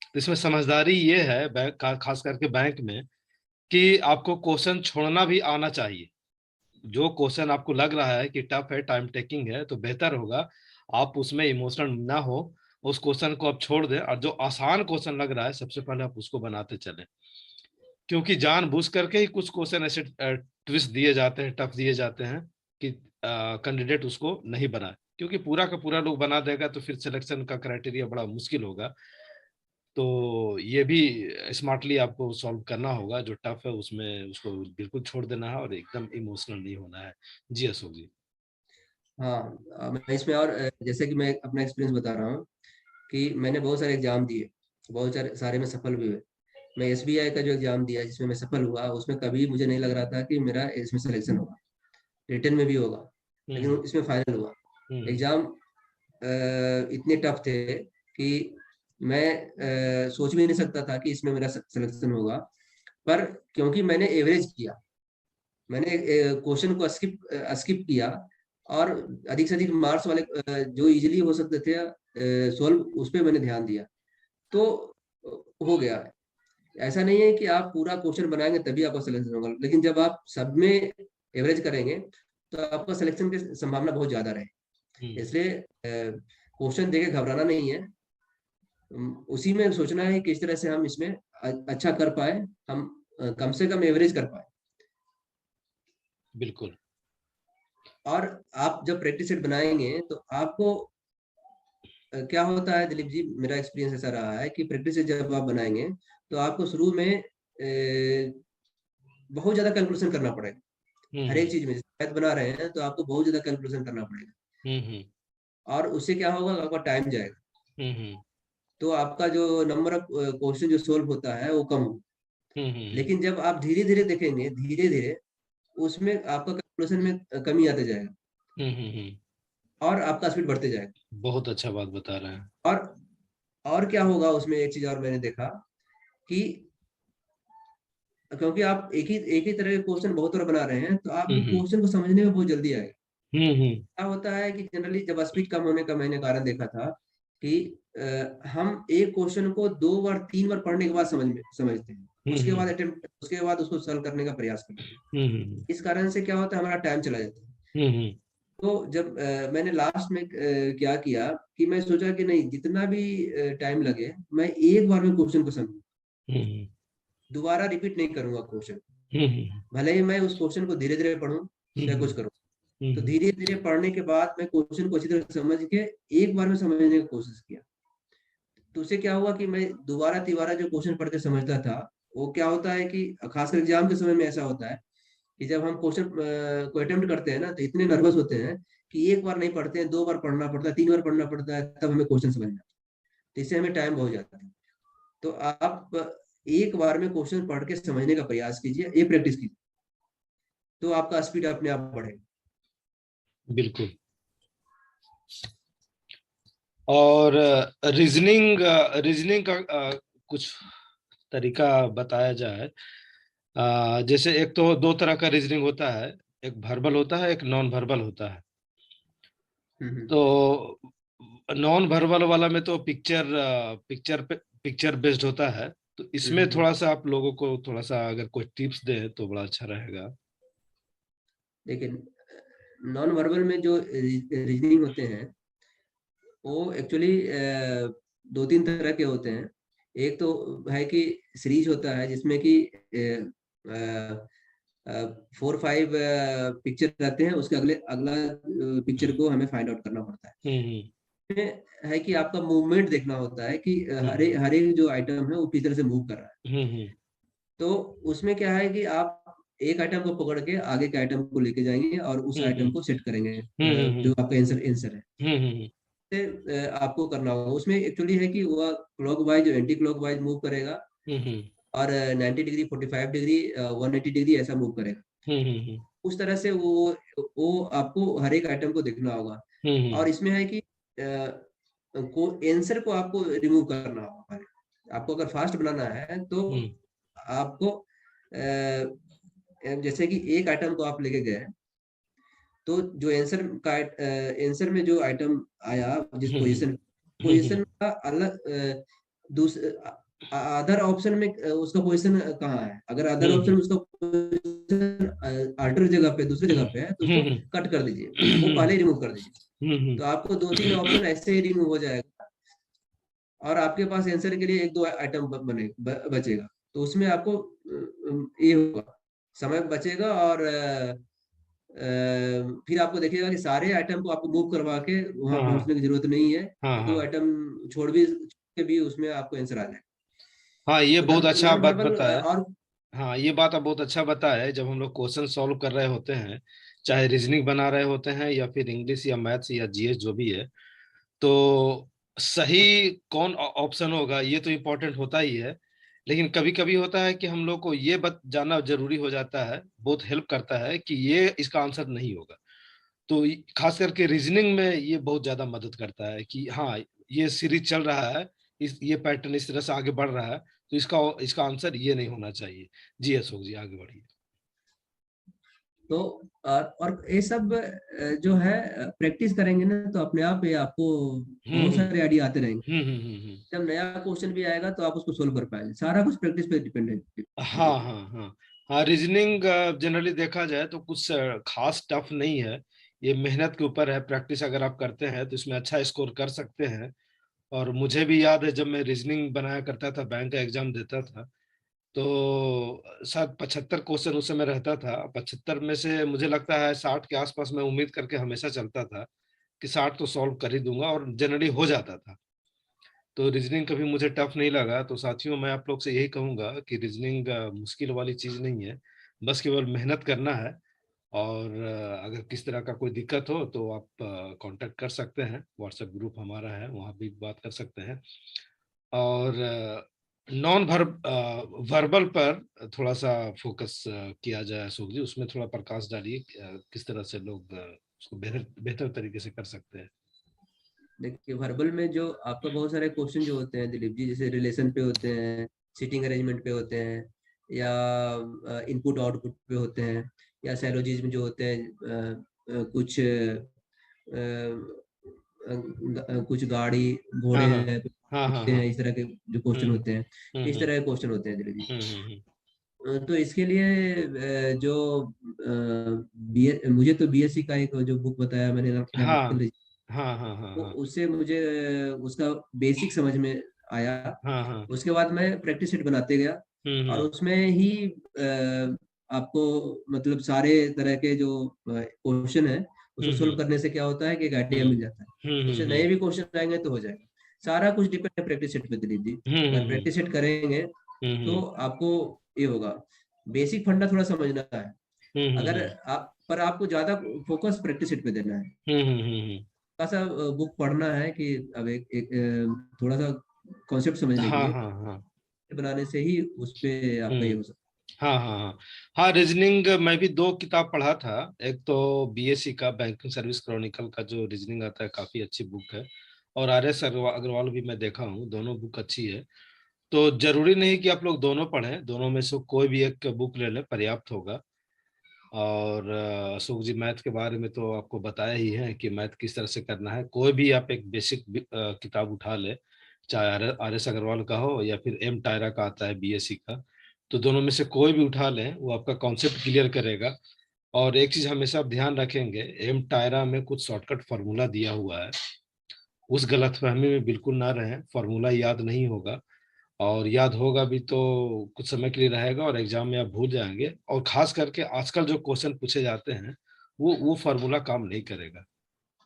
तो इसमें समझदारी ये है बैंक खास करके बैंक में, कि आपको क्वेश्चन छोड़ना भी आना चाहिए। जो क्वेश्चन आपको लग रहा है कि टफ है, टाइम टेकिंग है, तो बेहतर होगा आप उसमें इमोशनल ना हो, उस क्वेश्चन को आप छोड़ दें, और जो आसान क्वेश्चन लग रहा है सबसे पहले आप उसको बनाते चलें। क्योंकि जानबूझ करके ही कुछ क्वेश्चन ऐसे ट्विस्ट दिए जाते हैं, टफ दिए जाते हैं कि कैंडिडेट उसको नहीं बनाए। क्योंकि पूरा का पूरा लोग बना देगा तो फिर सिलेक्शन का क्राइटेरिया बड़ा मुश्किल होगा। तो ये भी स्मार्टली आपको सॉल्व करना होगा, जो टफ है उसमें उसको बिल्कुल छोड़ देना है और एकदम इमोशनल नहीं होना है। जी अशोक जी। हाँ। मैं इसमें और जैसे कि मैं अपना एक्सपीरियंस बता रहा हूँ कि मैंने बहुत सारे एग्जाम दिए, बहुत सारे सारे में सफल भी हुए। मैं एसबीआई का जो एग्जाम दिया जिसमें मैं सफल हुआ, उसमें कभी मुझे नहीं लग रहा था कि मेरा इसमें सिलेक्शन होगा, रिटर्न में भी होगा, लेकिन हम्म। इसमें फाइनल हुआ। हम्म। एग्जाम इतने टफ थे कि मैं सोच भी नहीं सकता था कि इसमें मेरा सिलेक्शन होगा। पर क्योंकि मैंने एवरेज किया, मैंने क्वेश्चन को स्किप स्किप किया, और अधिक से अधिक मार्क्स वाले जो इजीली हो सकते थे सॉल्व, उस पर मैंने ध्यान दिया, तो हो गया। ऐसा नहीं है कि आप पूरा क्वेश्चन बनाएंगे तभी आपका सिलेक्शन होगा, लेकिन जब आप सब में एवरेज करेंगे तो आपका सिलेक्शन की संभावना बहुत ज्यादा रहे। हम्म। इसलिए क्वेश्चन देके घबराना नहीं है, उसी में सोचना है कि किस तरह से हम इसमें अच्छा कर पाए, हम कम से कम एवरेज कर पाए। बिल्कुल। और आप जब प्रैक्टिस सेट बनाएंगे तो आपको क्या होता है दिलीप जी, मेरा एक्सपीरियंस ऐसा रहा है कि प्रैक्टिस से जब आप बनाएंगे तो आपको शुरू में बहुत ज्यादा कैलकुलेशन करना पड़ेगा। हर एक हम्म चीज में मैथ बना रहे हैं तो आपको बहुत ज्यादा कैलकुलेशन करना पड़ेगा, हम्म और उससे क्या होगा, आपका टाइम जाएगा, हम्म तो आपका जो नंबर ऑफ क्वेश्चन जो सोल्व होता है वो कम होगा। हम्म लेकिन जब आप धीरे धीरे देखेंगे, धीरे धीरे उसमें आपका कैलकुलेशन में कमी आते जाएगा हम्म। और आपका स्पीड बढ़ते जाएगा। बहुत अच्छा बात बता रहे हैं। और और क्या होगा उसमें, एक चीज और मैंने देखा कि क्योंकि आप एक ही तरह के क्वेश्चन बहुत बार बना रहे हैं तो आपको हम्म क्वेश्चन को समझने में बहुत जल्दी आएगा। हम्म क्या होता है कि जनरली जब स्पीड कम होने का मैंने कारण देखा था कि हम एक क्वेश्चन को 2 बार 3 बार पढ़ने के बाद समझते हैं, उसके बाद हम्म अटेम्प्ट, उसके बाद उसको सॉल्व करने का प्रयास करते हैं। हम्म इस कारण से क्या होता है, हमारा टाइम चला जाता है। हम्म तो जब मैंने लास्ट में क्या किया कि मैं सोचा कि नहीं, जितना भी टाइम लगे मैं एक बार में क्वेश्चन को समझूं, हम्म दोबारा रिपीट नहीं करूंगा क्वेश्चन। हम्म भले ही मैं उस क्वेश्चन को धीरे धीरे पढूं या कुछ करूं, तो हम्म धीरे धीरे पढ़ने के बाद मैं क्वेश्चन को अच्छी तरह समझ के एक बार में समझने की कोशिश किया। तो उससे क्या हुआ कि मैं दोबारा तिबारा जो क्वेश्चन पढ़ के समझता था, वो क्या होता है कि खासकर एग्जाम के समय में ऐसा होता है कि जब हम क्वेश्चन को अटेम्प्ट करते हैं ना तो इतने नर्वस होते हैं कि एक बार नहीं पढ़ते हैं, 2 बार पढ़ना पड़ता है, 3 बार पढ़ना पड़ता है, तब हमें क्वेश्चन समझ में आता है। तो इससे हमें टाइम बहुत जाता है। तो आप एक बार में क्वेश्चन पढ़ के समझने का प्रयास कीजिए, ये प्रैक्टिस कीजिए, तो आपका स्पीड अपने आप बढ़ेगा। बिल्कुल। और रीजनिंग रीजनिंग का कुछ तरीका बताया जाए। जैसे एक तो दो तरह का रीजनिंग होता है, एक वर्बल होता है, एक नॉन वर्बल होता है। हम्म तो नॉन वर्बल वाला में तो पिक्चर बेस्ड होता है। तो हम्म इसमें हम्म। थोड़ा सा आप लोगों को थोड़ा सा अगर कोई टिप्स दे तो बड़ा अच्छा रहेगा। लेकिन नॉन वर्बल में जो रीजनिंग होते हैं वो एक्चुअली 2-3 तरह के होते हैं। एक तो है कि सीरीज होता है जिसमें कि 4-5 पिक्चर रहते हैं, उसके अगले अगला पिक्चर को हमें फाइंड आउट करना पड़ता है। हम्म इसमें है कि आपका मूवमेंट देखना होता है कि हम्म हर एक जो आइटम है वो किस तरह से मूव कर रहा है। हम्म तो उसमें क्या है कि आप एक आइटम को पकड़ के आगे के आइटम को लेके जाएंगे और उस आइटम हम्म को सेट करेंगे, हम्म जो आपका आंसर है हम्म से आपको करना होगा। उसमें एक्चुअली है कि वह clock wise anti clock wise move करेगा, हम्म और 90 डिग्री, 45 डिग्री, 180 डिग्री ऐसा मूव करेगा। हम्म उस तरह से वो आपको हर एक आइटम को देखना होगा। हम्म और इसमें है कि को आंसर को आपको रिमूव करना होगा पहले। आपको अगर फास्ट बनाना है तो हम्म आपको जैसे कि एक आइटम को आप लेके गए, तो जो आंसर में जो आइटम आया जिस हम्म पोजीशन हम्म पोजीशन का अलग दूसरे अदर ऑप्शन में उसका पोजीशन कहाँ है। अगर अदर ऑप्शन हम्म में उसका पोजीशन अल्टर जगह पे, दूसरी जगह पे है, तो उसको हम्म कट कर दीजिए, वो पहले ही रिमूव कर दीजिए। हम्म तो आपको 2-3 ऑप्शन ऐसे ही रिमूव हो जाएगा, और आपके पास आंसर के लिए 1-2 आइटम बचेगा। तो उसमें आपको ये होगा, समय बचेगा, और फिर आपको देखिएगा कि सारे आइटम को आपको मूव करवा के वहां हाँ पहुंचने की जरूरत नहीं है। हाँ एक दो हाँ आइटम छोड़ के भी उसमें आपको आंसर आ जाएगा। हाँ, ये तो बहुत अच्छा नॉन बात वर्बल बताया। और हाँ, ये बात आप बहुत अच्छा बताया है। जब हम लोग क्वेश्चन सॉल्व कर रहे होते हैं, चाहे रीजनिंग बना रहे होते हैं या फिर इंग्लिश या मैथ्स या जीएस जो भी है, तो सही कौन ऑप्शन होगा ये तो इम्पोर्टेंट होता ही है। लेकिन कभी कभी होता है कि हम लोग को ये बात जानना जरूरी हो जाता है, बहुत हेल्प करता है कि ये इसका आंसर नहीं होगा। तो खास करके रीजनिंग में ये बहुत ज्यादा मदद करता है कि हाँ, ये सीरीज चल रहा है, इस ये पैटर्न इस तरह से आगे बढ़ रहा है, तो इसका इसका आंसर ये नहीं होना चाहिए। जी अशोक जी, आगे बढ़िए। तो और ये सब जो है प्रैक्टिस करेंगे ना तो अपने आप ये आपको बहुत हम्म सारे आइडिया आते रहेंगे। हम्म। जब नया क्वेश्चन भी आएगा तो आप उसको सोल्व कर पाएंगे। सारा कुछ प्रैक्टिस पे डिपेंड है। हाँ हाँ हाँ हाँ, रीजनिंग जनरली देखा जाए तो कुछ खास टफ नहीं है। ये मेहनत के ऊपर है। प्रैक्टिस अगर आप करते हैं तो इसमें अच्छा स्कोर कर सकते हैं। और मुझे भी याद है, जब मैं रीजनिंग बनाया करता था, बैंक का एग्जाम देता था, तो शायद 75 क्वेश्चन उस समय रहता था। 75 में से मुझे लगता है 60 के आसपास मैं उम्मीद करके हमेशा चलता था कि 60 तो सॉल्व कर ही दूंगा, और जनरली हो जाता था। तो रीजनिंग कभी मुझे टफ नहीं लगा। तो साथियों, मैं आप लोग से यही कहूंगा कि रीजनिंग मुश्किल वाली चीज नहीं है, बस केवल मेहनत करना है। और अगर किस तरह का कोई दिक्कत हो तो आप कांटेक्ट कर सकते हैं, व्हाट्सएप ग्रुप हमारा है, वहाँ भी बात कर सकते हैं। और नॉन वर्बल पर थोड़ा सा फोकस किया जाए अशोक जी, उसमें थोड़ा प्रकाश डालिए, किस तरह से लोग उसको बेहतर बेहतर तरीके से कर सकते हैं। देखिए वर्बल में जो आपका बहुत सारे क्वेश्चन जो होते हैं दिलीप जी, जैसे रिलेशन पे होते हैं, सीटिंग अरेंजमेंट पे होते हैं, या इनपुट आउटपुट पे होते हैं, या सैलोजिज्म जो होते हैं, कुछ कुछ गाड़ी घोड़े हाँ हाँ हैं, हाँ हाँ कुत्ते हाँ। हैं, इस तरह के जो क्वेश्चन हम्म होते हैं, इस हम्म तरह के क्वेश्चन होते हैं दिलीप जी। हम्म। तो इसके लिए जो बी मुझे तो बीएससी का एक जो बुक बताया मैंने, हाँ मैथमेटिकल, हाँ हाँ हाँ तो हाँ उससे मुझे उसका बेसिक समझ में आया। हाँ हाँ। उसके बाद मैं प्रैक्टिस सेट बनाते गया, और हम्म। उसमें ही आपको मतलब सारे तरह के जो क्वेश्चन है उसको सोल्व हम्म करने से क्या होता है कि एक आइडिया हम्म मिल जाता है। उससे हम्म नए भी क्वेश्चन आएंगे तो हो जाएगा। सारा कुछ डिपेंड है प्रैक्टिस सेट पे दिलीप जी। अगर हम्म प्रैक्टिस सेट करेंगे तो हम्म आपको ये होगा। बेसिक फंडा थोड़ा समझना है। अगर हम्म आप पर आपको ज्यादा फोकस प्रैक्टिस सेट पे देना है। हम्म। थोड़ा सा बुक पढ़ना है कि अब एक थोड़ा सा कॉन्सेप्ट समझने के हाँ लिए हाँ हाँ। बनाने से ही उस पे आपका ये हम्म। हो सकता हाँ हाँ हाँ। हाँ, रीजनिंग मैं भी दो किताब पढ़ा था। एक तो बीएससी का बैंकिंग सर्विस क्रॉनिकल का जो रीजनिंग आता है, काफी अच्छी बुक है। और आर एस अग्रवाल भी मैं देखा हूँ, दोनों बुक अच्छी है। तो जरूरी नहीं कि आप लोग दोनों पढ़ें, दोनों में से कोई भी एक बुक ले लें, पर्याप्त होगा। और अशोक जी, मैथ के बारे में तो आपको बताया ही है कि मैथ किस तरह से करना है। कोई भी आप एक बेसिक किताब उठा ले, चाहे आर एस अग्रवाल का हो या फिर एम टायरा का आता है बीएससी का, तो दोनों में से कोई भी उठा लें, वो आपका कॉन्सेप्ट क्लियर करेगा। और एक चीज हमेशा आप ध्यान रखेंगे, एम टायरा में कुछ शॉर्टकट फार्मूला दिया हुआ है, उस गलतफहमी में बिल्कुल ना रहें। फार्मूला याद नहीं होगा, और याद होगा भी तो कुछ समय के लिए रहेगा, और एग्जाम में आप भूल जाएंगे। और खास करके आजकल जो क्वेश्चन पूछे जाते हैं, वो फार्मूला काम नहीं करेगा।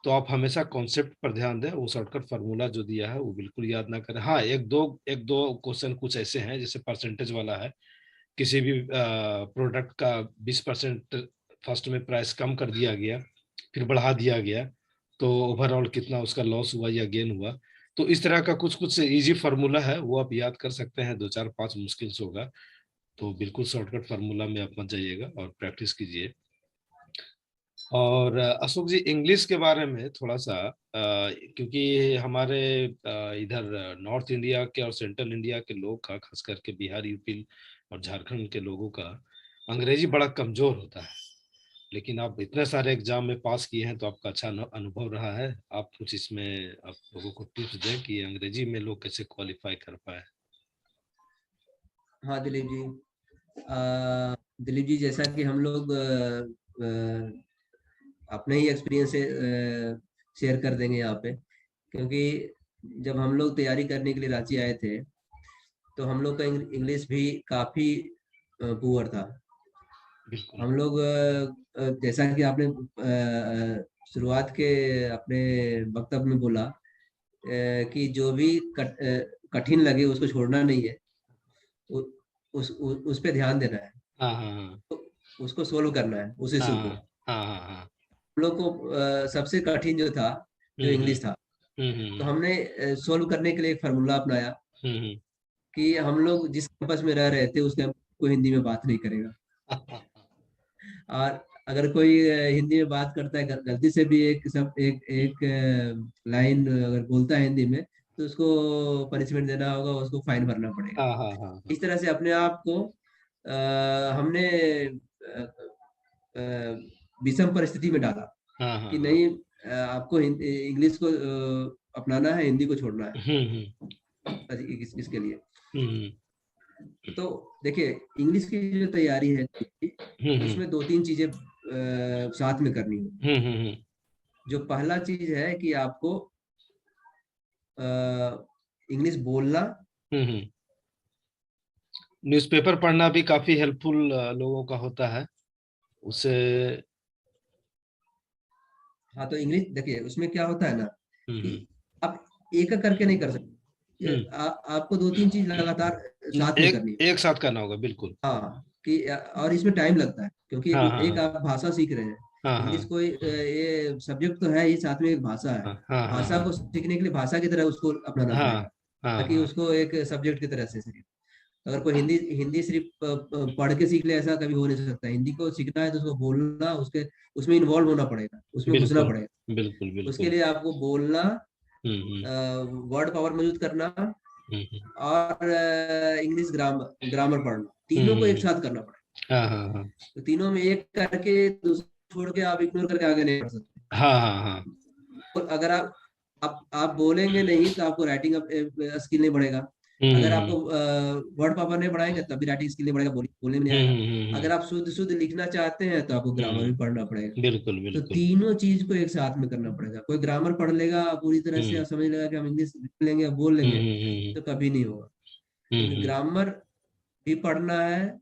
तो आप हमेशा कॉन्सेप्ट पर ध्यान दें, वो शॉर्टकट फार्मूला जो दिया है वो बिल्कुल याद ना करें। हाँ, एक दो क्वेश्चन कुछ ऐसे हैं, जैसे परसेंटेज वाला है, किसी भी प्रोडक्ट का 20% फर्स्ट में प्राइस कम कर दिया गया, फिर बढ़ा दिया गया, तो ओवरऑल कितना उसका लॉस हुआ या गेन हुआ। तो इस तरह का कुछ कुछ इजी फार्मूला है, वो आप याद कर सकते हैं। दो चार पांच मुश्किल से होगा, तो बिल्कुल शॉर्टकट फार्मूला में आप मत जाइएगा और प्रैक्टिस कीजिए। और अशोक जी, इंग्लिश के बारे में थोड़ा सा, क्योंकि हमारे इधर नॉर्थ इंडिया के और सेंट्रल इंडिया के लोग का, खास करके बिहार, यूपी और झारखंड के लोगों का अंग्रेजी बड़ा कमजोर होता है। लेकिन आप इतने सारे एग्जाम में पास किए हैं, तो आपका अच्छा अनुभव रहा है। आप कुछ इसमें आप लोगों को टिप्स दें कि अंग्रेजी में लोग कैसे क्वालिफाई कर पाए। है। हाँ दिलीप जी, दिलीप जी जैसा कि हम लोग अपने ही एक्सपीरियंस से शेयर कर देंगे यहाँ पे, क्योंकि जब हम लोग तैयारी करने के लिए रांची आए थे तो हम लोग का इंग्लिश भी काफी पुअर था। बिल्कुल। हम लोग जैसा कि आपने शुरुआत के अपने वक्तव्य में बोला, कि जो भी कठिन लगे उसको छोड़ना नहीं है, उ, उस पे ध्यान देना है, हाँ हाँ तो उसको सोल्व करना है उस हाँ इशू को। हाँ हाँ हाँ हाँ। हम लोग को सबसे कठिन जो था, जो हम्म इंग्लिश था, तो हम्म हमने सोल्व करने के लिए एक फार्मूला अपनाया हम्म कि हम लोग जिस कैंपस में रह रहे थे उस कैंपस को हिंदी में बात नहीं करेगा। हम्म। और अगर कोई हिंदी में बात करता है, गलती से भी एक लाइन अगर बोलता है हिंदी में, तो उसको पनिशमेंट देना होगा, उसको फाइन भरना पड़ेगा। हाँ हाँ हाँ हाँ इस तरह से अपने आप को हमने विषम परिस्थिति में डाला हाँ हाँ कि हाँ। नहीं, आपको इंग्लिश को अपनाना है, हिंदी को छोड़ना है। हम्म इसके लिए हम्म तो देखिए, इंग्लिश की जो तैयारी है हम्म उसमें दो तीन चीजें साथ में करनी है। हम्म। जो पहला चीज है कि आपको इंग्लिश बोलना। हम्म। न्यूज़पेपर पढ़ना भी काफी हेल्पफुल लोगों का होता है, उससे हाँ, तो इंग्लिश देखिए उसमें क्या होता है ना कि हम्म आप एक एक करके नहीं कर सकते, हम्म आपको दो तीन चीज लगातार साथ में एक करनी है। एक साथ करना होगा, बिल्कुल। हाँ कि और इसमें टाइम लगता है, क्योंकि हाँ एक हाँ आप भाषा सीख रहे हैं। हाँ इंग्लिश हाँ कोई ये सब्जेक्ट तो है ही, साथ में एक भाषा है। हाँ हाँ हाँ भाषा हाँ को सीखने के लिए भाषा की तरह उसको अपनाना हाँ पड़ेगा, हाँ ताकि हाँ। उसको एक सब्जेक्ट की तरह से सीखे। अगर कोई हिंदी हिंदी सिर्फ पढ़ के सीख ले, ऐसा कभी हो नहीं सकता। हिंदी को सीखना है तो उसको बोलना, उसके उसमें इन्वॉल्व होना पड़ेगा, उसमें घुसना बिल्कुल पड़ेगा। बिल्कुल उसके बिल्कुल। लिए आपको बोलना, हम्म। वर्ड पावर मौजूद करना, हम्म और इंग्लिश ग्रामर ग्रामर पढ़ना, हम्म तीनों को एक हम्म, साथ करना पड़ेगा। हाँ हाँ हाँ तो तीनों में एक करके दूसरा छोड़ के आप इग्नोर करके आगे नहीं बढ़ सकते। हाँ हाँ हाँ। और अगर आप बोलेंगे नहीं तो आपको राइटिंग स्किल नहीं बढ़ेगा। अगर हम्म आपको वर्ड पावर नहीं बढ़ाएंगे तब भी राइटिंग स्किल नहीं बढ़ेगा, बोलने में नहीं आएगा। अगर आप शुद्ध शुद्ध लिखना चाहते हैं तो आपको ग्रामर भी पढ़ना पड़ेगा। बिल्कुल तो बिल्कुल। तीनों चीज को एक साथ में करना पड़ेगा। कोई ग्रामर पढ़ लेगा पूरी तरह से हम्म और समझ लेगा कि हम इंग्लिश लिख लेंगे और बोल लेंगे, हम्म तो कभी नहीं होगा। क्योंकि हम्म। ग्रामर भी पढ़ना है।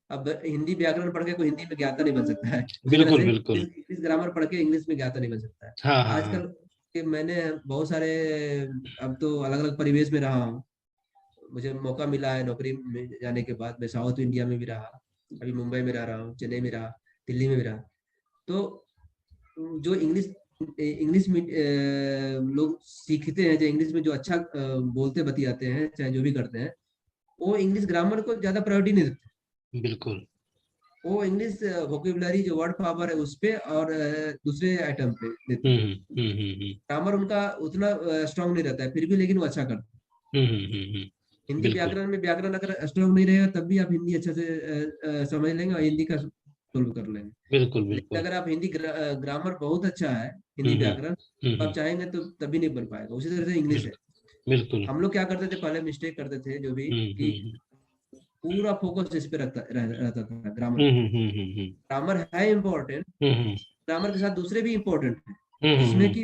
अब हिंदी व्याकरण पढ़ के कोई हिंदी में ज्ञाता नहीं बन सकता है, उसी तरह बिल्कुल से बिल्कुल। इंग्लिश ग्रामर पढ़ के इंग्लिश में ज्ञाता नहीं बन सकता है। हाँ हाँ हाँ। आजकल के मैंने बहुत सारे, अब तो अलग अलग परिवेश में रहा हूँ। मुझे मौका मिला है नौकरी में जाने के बाद, मैं साउथ इंडिया में भी रहा, अभी मुंबई में रह रहा हूँ, चेन्नई में रहा, दिल्ली में भी रहा। तो जो इंग्लिश इंग्लिश में लोग सीखते हैं, जो इंग्लिश में जो अच्छा बोलते बतियाते हैं, चाहे जो भी करते हैं, वो इंग्लिश ग्रामर को ज्यादा प्रायोरिटी नहीं देते। बिल्कुल। वो इंग्लिश वोकेबुलरी जो वर्ड पावर है उस पे और दूसरे आइटम पे देते हैं। हम्म। ग्रामर उनका उतना स्ट्रांग नहीं रहता है फिर भी, लेकिन वो अच्छा करते हैं। हिंदी बिल्कुल व्याकरण में व्याकरण अगर स्ट्रांग नहीं रहेगा तब भी आप हिंदी अच्छे से समझ लेंगे और हिंदी का सोल्व कर लेंगे। बिल्कुल लेकिन बिल्कुल। अगर आप हिंदी ग्रामर बहुत अच्छा है, हिंदी हम्म व्याकरण, तो आप हम्म। चाहेंगे तो तभी नहीं बन पाएगा। उसी तरह से इंग्लिश है। बिल्कुल बिल्कुल। हम लोग क्या करते थे पहले, मिस्टेक करते थे जो भी, कि हम्म। पूरा फोकस इस पे रहता था ग्रामर पे। हम्म। ग्रामर है इम्पोर्टेंट, हम्म ग्रामर के साथ दूसरे भी इम्पोर्टेंट है, जिसमें हम्म कि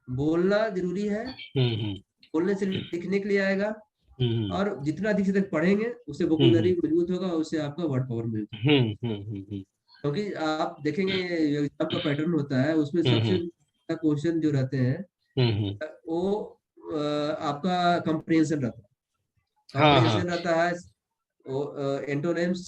बोलना जरूरी है। हम्म बोलने से लिखने के लिए आएगा, हम्म और जितना अधिक से अधिक पढ़ेंगे उससे हम्म वोकेबुलरी मजबूत होगा, उससे आपका वर्ड पावर मजबूत होगा। हम्म। क्योंकि आप देखेंगे एग्जाम का पैटर्न होता है, उसमें सबसे हम्म क्वेश्चन जो रहते हैं हम्म। वो आपका कंप्रिहेंशन रहता है। हाँ हाँ कॉम्प्रिहेंशन रहता है, वो एंटोनिम्स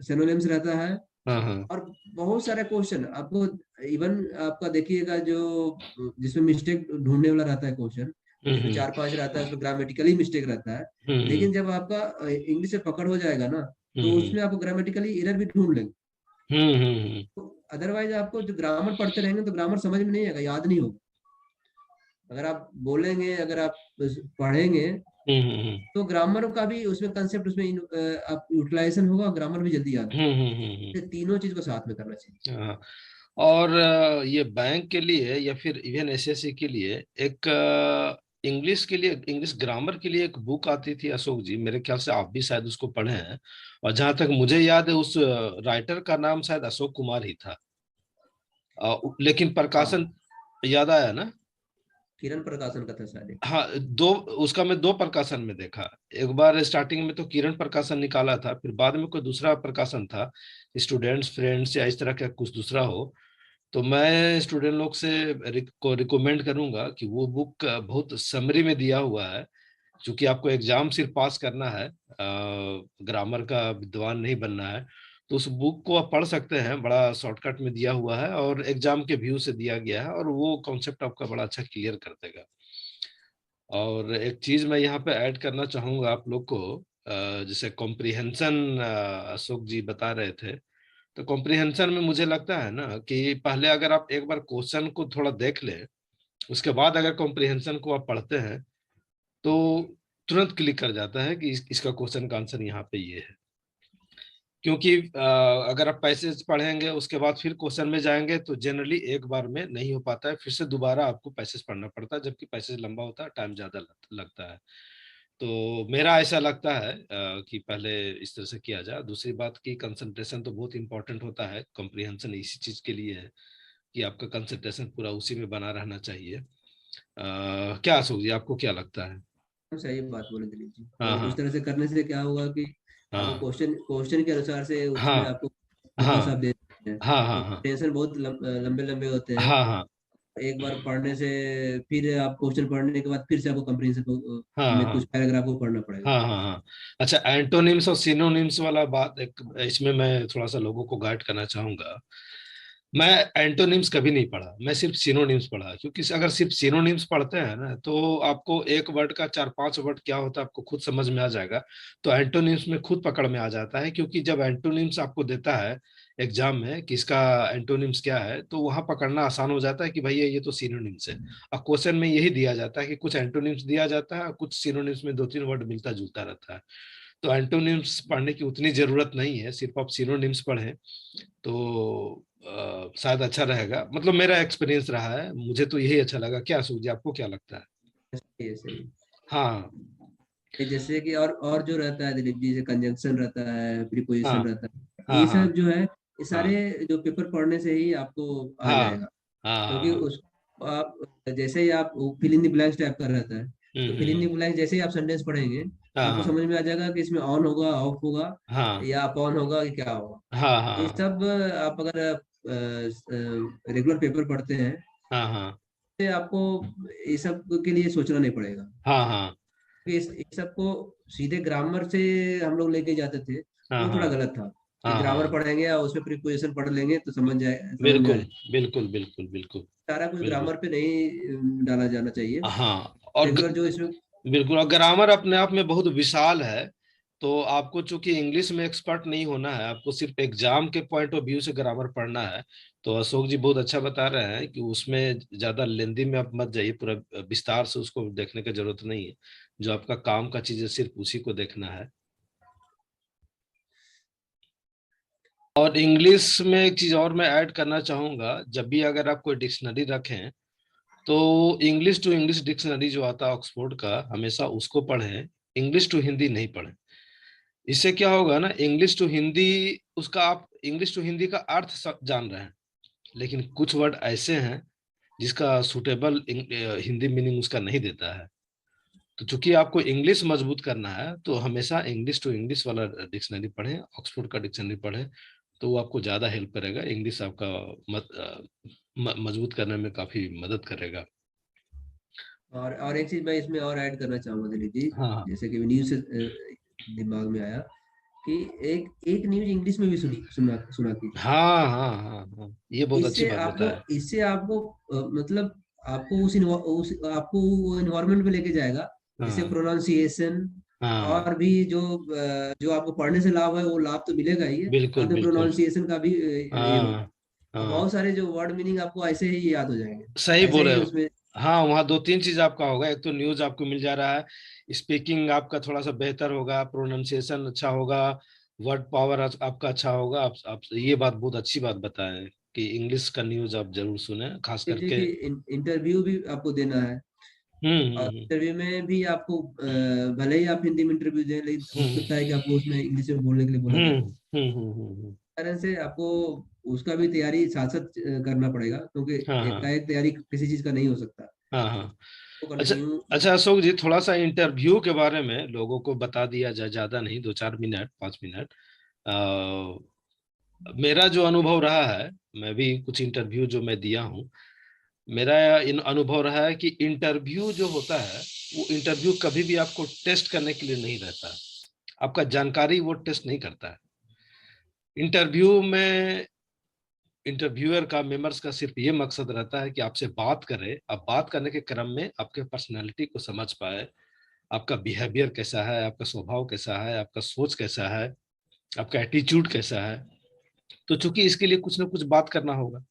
सिनोनिम्स रहता है। हाँ हाँ। और बहुत सारे क्वेश्चन आपको, इवन आपका देखिएगा जो जिसमें मिस्टेक ढूंढने वाला रहता है क्वेश्चन, जिसमें हम्म चार पांच रहता है उसमें ग्रामेटिकली मिस्टेक रहता है। हम्म लेकिन जब आपका इंग्लिश से पकड़ हो जाएगा ना, तो हम्म उसमें आपको ग्रामेटिकली एरर भी ढूंढ लेंगे। हम्म। तो अदरवाइज आपको जो ग्रामर पढ़ते रहेंगे तो ग्रामर समझ में नहीं आएगा, याद नहीं होगा। अगर आप बोलेंगे, अगर आप पढ़ेंगे, हम्म। तो ग्रामर का भी उसमें कंसेप्ट, उसमें आप यूटिलाइजेशन होगा, ग्रामर भी जल्दी याद हम्म। होगा। तीनों चीज को साथ में करना चाहिए। हाँ। और ये बैंक के लिए या फिर इवन एसएससी के लिए एक इंग्लिश के लिए, इंग्लिश ग्रामर के लिए एक बुक आती थी अशोक जी, मेरे ख्याल से आप भी शायद उसको पढ़े हैं। और जहां तक मुझे याद है उस राइटर का नाम शायद अशोक कुमार ही था। लेकिन प्रकाशन हाँ, याद आया ना? किरण प्रकाशन का था शायद। हाँ, दो, उसका मैं दो प्रकाशन में देखा। एक बार स्टार्टिंग में तो किरण प्रकाशन निकाला था, फिर बाद में कोई दूसरा प्रकाशन था, स्टूडेंट्स फ्रेंड्स या इस तरह का कुछ दूसरा हो। तो मैं स्टूडेंट लोग से को रिकमेंड करूंगा कि वो बुक बहुत समरी में दिया हुआ है। क्योंकि आपको एग्जाम सिर्फ पास करना है, ग्रामर का विद्वान नहीं बनना है। तो उस बुक को आप पढ़ सकते हैं, बड़ा शॉर्टकट में दिया हुआ है और एग्जाम के व्यू से दिया गया है, और वो कॉन्सेप्ट आपका बड़ा अच्छा क्लियर कर देगा। और एक चीज मैं यहाँ पे ऐड करना चाहूंगा आप लोग को, जैसे कॉम्प्रिहेंशन अशोक जी बता रहे थे। तो कॉम्प्रिहेंशन में मुझे लगता है ना कि पहले अगर आप एक बार क्वेश्चन को थोड़ा देख ले, उसके बाद अगर कॉम्प्रिहेंशन को आप पढ़ते हैं, तो तुरंत क्लिक कर जाता है कि इसका क्वेश्चन का आंसर यहाँ पे ये है। क्योंकि अगर आप पैसेज पढ़ेंगे उसके बाद फिर क्वेश्चन में जाएंगे तो जनरली एक बार में नहीं हो पाता है, फिर से दोबारा आपको पैसेज पढ़ना पड़ता है, जबकि पैसेज लंबा होता है, टाइम ज्यादा लगता है। तो मेरा ऐसा लगता है कि पहले इस तरह से किया जाए। दूसरी बात की कंसंट्रेशन तो बहुत इंपॉर्टेंट होता है, कॉम्प्रिहेंशन इसी चीज के लिए है कि आपका कंसंट्रेशन पूरा उसी में बना रहना चाहिए। क्या अशोक जी, आपको क्या लगता है? सही बात बोले दिलीप जी। हाँ तो उस हाँ तरह से करने से क्या होगा कि आपको हाँ क्वेश्चन क्वेश्चन के अनुसार से उसमें हाँ आपको फोकस हाँ आप दे। हैं, हाँ हाँ हाँ कॉम्प्रिहेंशन बहुत लंबे लंबे होते हैं। हाँ हाँ एक बार पढ़ने से फिर आप क्वेश्चन पढ़ने के बाद फिर से आपको कॉम्प्रिहेंशन हाँ में हाँ कुछ पैराग्राफ को पढ़ना पड़ेगा। हाँ हाँ हाँ। अच्छा, एंटोनिम्स और सिनोनिम्स वाला बात एक, इसमें मैं थोड़ा सा लोगों को गाइड करना चाहूंगा। मैं एंटोनिम्स कभी नहीं पढ़ा, मैं सिर्फ सिनोनिम्स पढ़ा, क्योंकि अगर सिर्फ सिनोनिम्स पढ़ते हैं ना तो आपको एक वर्ड का चार पांच वर्ड क्या होता है आपको खुद समझ में आ जाएगा। तो एंटोनिम्स में खुद पकड़ में आ जाता है, क्योंकि जब एंटोनिम्स आपको देता है एग्जाम में कि इसका एंटोनिम्स क्या है, तो वहां पकड़ना आसान हो जाता है कि भैया ये तो सिनोनिम्स है। और क्वेश्चन में यही दिया जाता है कि कुछ एंटोनिम्स दिया जाता है और कुछ सिनोनिम्स में दो तीन वर्ड मिलता जुलता रहता है। तो एंटोनिम्स पढ़ने की उतनी जरूरत नहीं है, सिर्फ आप सिनोनिम्स पढ़ें तो शायद अच्छा रहेगा। मतलब मेरा एक्सपीरियंस रहा है, मुझे तो यही अच्छा लगा। क्या सूझे, आपको क्या लगता है? सही है, सही है। हाँ ये जैसे कि और जो रहता है दिलीप जी, जैसे कंजंक्शन रहता है, हाँ प्रीपोजिशन रहता है, हाँ ये हाँ सब जो है, ये सारे हाँ जो पेपर पढ़ने से ही आपको आ हाँ जाएगा। हाँ क्योंकि हाँ। उस आप जैसे ही आप fill in the blanks type का रहता है, तो fill in hmm. The blanks जैसे ही आप सेंटेंस पढ़ेंगे तो हाँ आपको हाँ समझ में आ जाएगा कि इसमें ऑन होगा, ऑफ होगा, हाँ या अपॉन होगा कि क्या होगा। हाँ ये हाँ सब आप अगर रेगुलर पेपर पढ़ते हैं, हाँ हाँ तो आपको ये सब के लिए सोचना नहीं पड़ेगा। हाँ हाँ ये सब को सीधे ग्रामर से हम लोग लेके जाते थे, हाँ वो थोड़ा हाँ गलत था। कि हाँ ग्रामर हाँ। पढ़ेंगे और उसमें प्रीपोजिशन पढ़ लेंगे तो समझ में बिल्कुल आए। बिल्कुल बिल्कुल बिल्कुल सारा कुछ बिल्कुल। ग्रामर पे नहीं डाला जाना चाहिए। हाँ और रेगुलर जो इसमें बिल्कुल, और ग्रामर अपने आप में बहुत विशाल है। तो आपको चूंकि इंग्लिश में एक्सपर्ट नहीं होना है, आपको सिर्फ एग्जाम के पॉइंट ऑफ व्यू से ग्रामर पढ़ना है। तो अशोक जी बहुत अच्छा बता रहे हैं कि उसमें ज्यादा लेंदी में आप मत जाइए, पूरा विस्तार से उसको देखने की जरूरत नहीं है। जो आपका काम का चीज है सिर्फ उसी को देखना है। और इंग्लिश में एक चीज और मैं ऐड करना चाहूंगा, जब भी अगर आप कोई डिक्शनरी रखें तो इंग्लिश टू इंग्लिश डिक्शनरी जो आता है ऑक्सफोर्ड का, हमेशा उसको पढ़ें। इंग्लिश टू हिंदी नहीं पढ़ें। इससे क्या होगा ना, इंग्लिश टू हिंदी, उसका आप इंग्लिश टू हिंदी का अर्थ जान रहे हैं, लेकिन कुछ वर्ड ऐसे हैं जिसका सुटेबल हिंदी मीनिंग उसका नहीं देता है। तो चूंकि आपको इंग्लिश मजबूत करना है तो हमेशा इंग्लिश टू इंग्लिश वाला डिक्शनरी पढ़ें, ऑक्सफोर्ड का डिक्शनरी पढ़ें। तो वो आपको ज्यादा हेल्प करेगा, इंग्लिश आपका मजबूत करने में काफी मदद करेगा। और एक चीज मैं इसमें और ऐड करना चाहूंगा दिलीप जी। हाँ हाँ जैसे कि न्यूज से दिमाग में आया कि एक एक न्यूज इंग्लिश में भी सुना कीजिए। हाँ हाँ हाँ हाँ, ये बहुत अच्छी बात बताया। इससे आपको मतलब आपको आपको वो इन्वायरमेंट में लेके जाएगा। जैसे हाँ प्रोनाउंसिएशन, हाँ और भी जो आपको पढ़ने से लाभ है, वो लाभ तो मिलेगा ही है, बिल्कुल साथ में बिल्कुल। प्रोनाउंसिएशन का भी ये होगा। हाँ और हाँ बहुत सारे जो वर्ड मीनिंग आपको ऐसे ही याद हो जाएंगे, सही ऐसे बोले ही हो। उसमें। हाँ, वहाँ दो तीन चीज आपका होगा, एक तो न्यूज आपको मिल जा रहा है, स्पीकिंग आपका थोड़ा सा बेहतर होगा, प्रोनाउंसिएशन अच्छा होगा, वर्ड पावर आपका अच्छा होगा। आप ये बात बहुत अच्छी बात बताएं कि इंग्लिश का न्यूज आप जरूर सुने, खास लीजिए करके। कि इंटरव्यू भी आपको देना है, और हम्म। इंटरव्यू में भी आपको भले ही आप हिंदी में इंटरव्यू दें, लेकिन हो हम्म सकता है कि आपको उसमें इंग्लिश में बोलने के लिए बोला हम्म जाए। हम्म। तरह से आपको उसका भी तैयारी साथ साथ करना पड़ेगा, क्योंकि हाँ हाँ एकाएक तैयारी किसी चीज का नहीं हो सकता। हाँ हाँ। तो अच्छा कंटिन्यू। अच्छा अशोक जी, थोड़ा सा इंटरव्यू के बारे में लोगों को बता दिया जाए, ज्यादा नहीं, दो चार मिनट, पांच मिनट। मेरा जो अनुभव रहा है, मैं भी कुछ इंटरव्यू जो मैं दिया हूँ, मेरा इन अनुभव रहा है कि इंटरव्यू जो होता है, वो इंटरव्यू कभी भी आपको टेस्ट करने के लिए नहीं रहता है। आपका जानकारी वो टेस्ट नहीं करता है। इंटरव्यू में इंटरव्यूअर का, मेंबर्स का सिर्फ ये मकसद रहता है कि आपसे बात करे, आप बात करने के क्रम में आपके पर्सनैलिटी को समझ पाए, आपका बिहेवियर कैसा है, आपका स्वभाव कैसा है, आपका सोच कैसा है, आपका एटीट्यूड कैसा है। तो चूंकि इसके लिए कुछ ना कुछ बात करना होगा,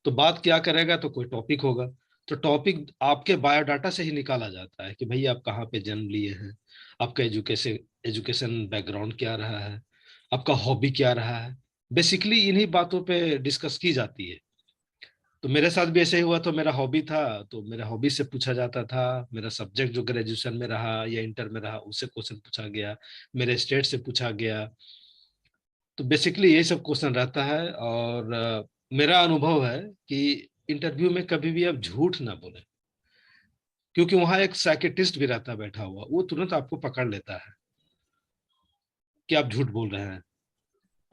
तो बात क्या करेगा, तो कोई टॉपिक होगा। तो टॉपिक आपके बायोडाटा से ही निकाला जाता है कि भैया आप कहाँ पे जन्म लिए हैं, आपका एजुकेशन एजुकेशन बैकग्राउंड क्या रहा है, आपका हॉबी क्या रहा है। बेसिकली इन्हीं बातों पे डिस्कस की जाती है। तो मेरे साथ भी ऐसे ही हुआ। तो मेरा हॉबी था, तो मेरा हॉबी से पूछा जाता था। मेरा सब्जेक्ट जो ग्रेजुएशन में रहा या इंटर में रहा, उससे क्वेश्चन पूछा गया। मेरे स्टेट से पूछा गया। तो बेसिकली यही सब क्वेश्चन रहता है। और मेरा अनुभव है कि इंटरव्यू में कभी भी आप झूठ ना बोले, क्योंकि वहां एक साइकेट्रिस्ट भी रहता है बैठा हुआ, वो तुरंत आपको पकड़ लेता है कि आप झूठ बोल रहे हैं।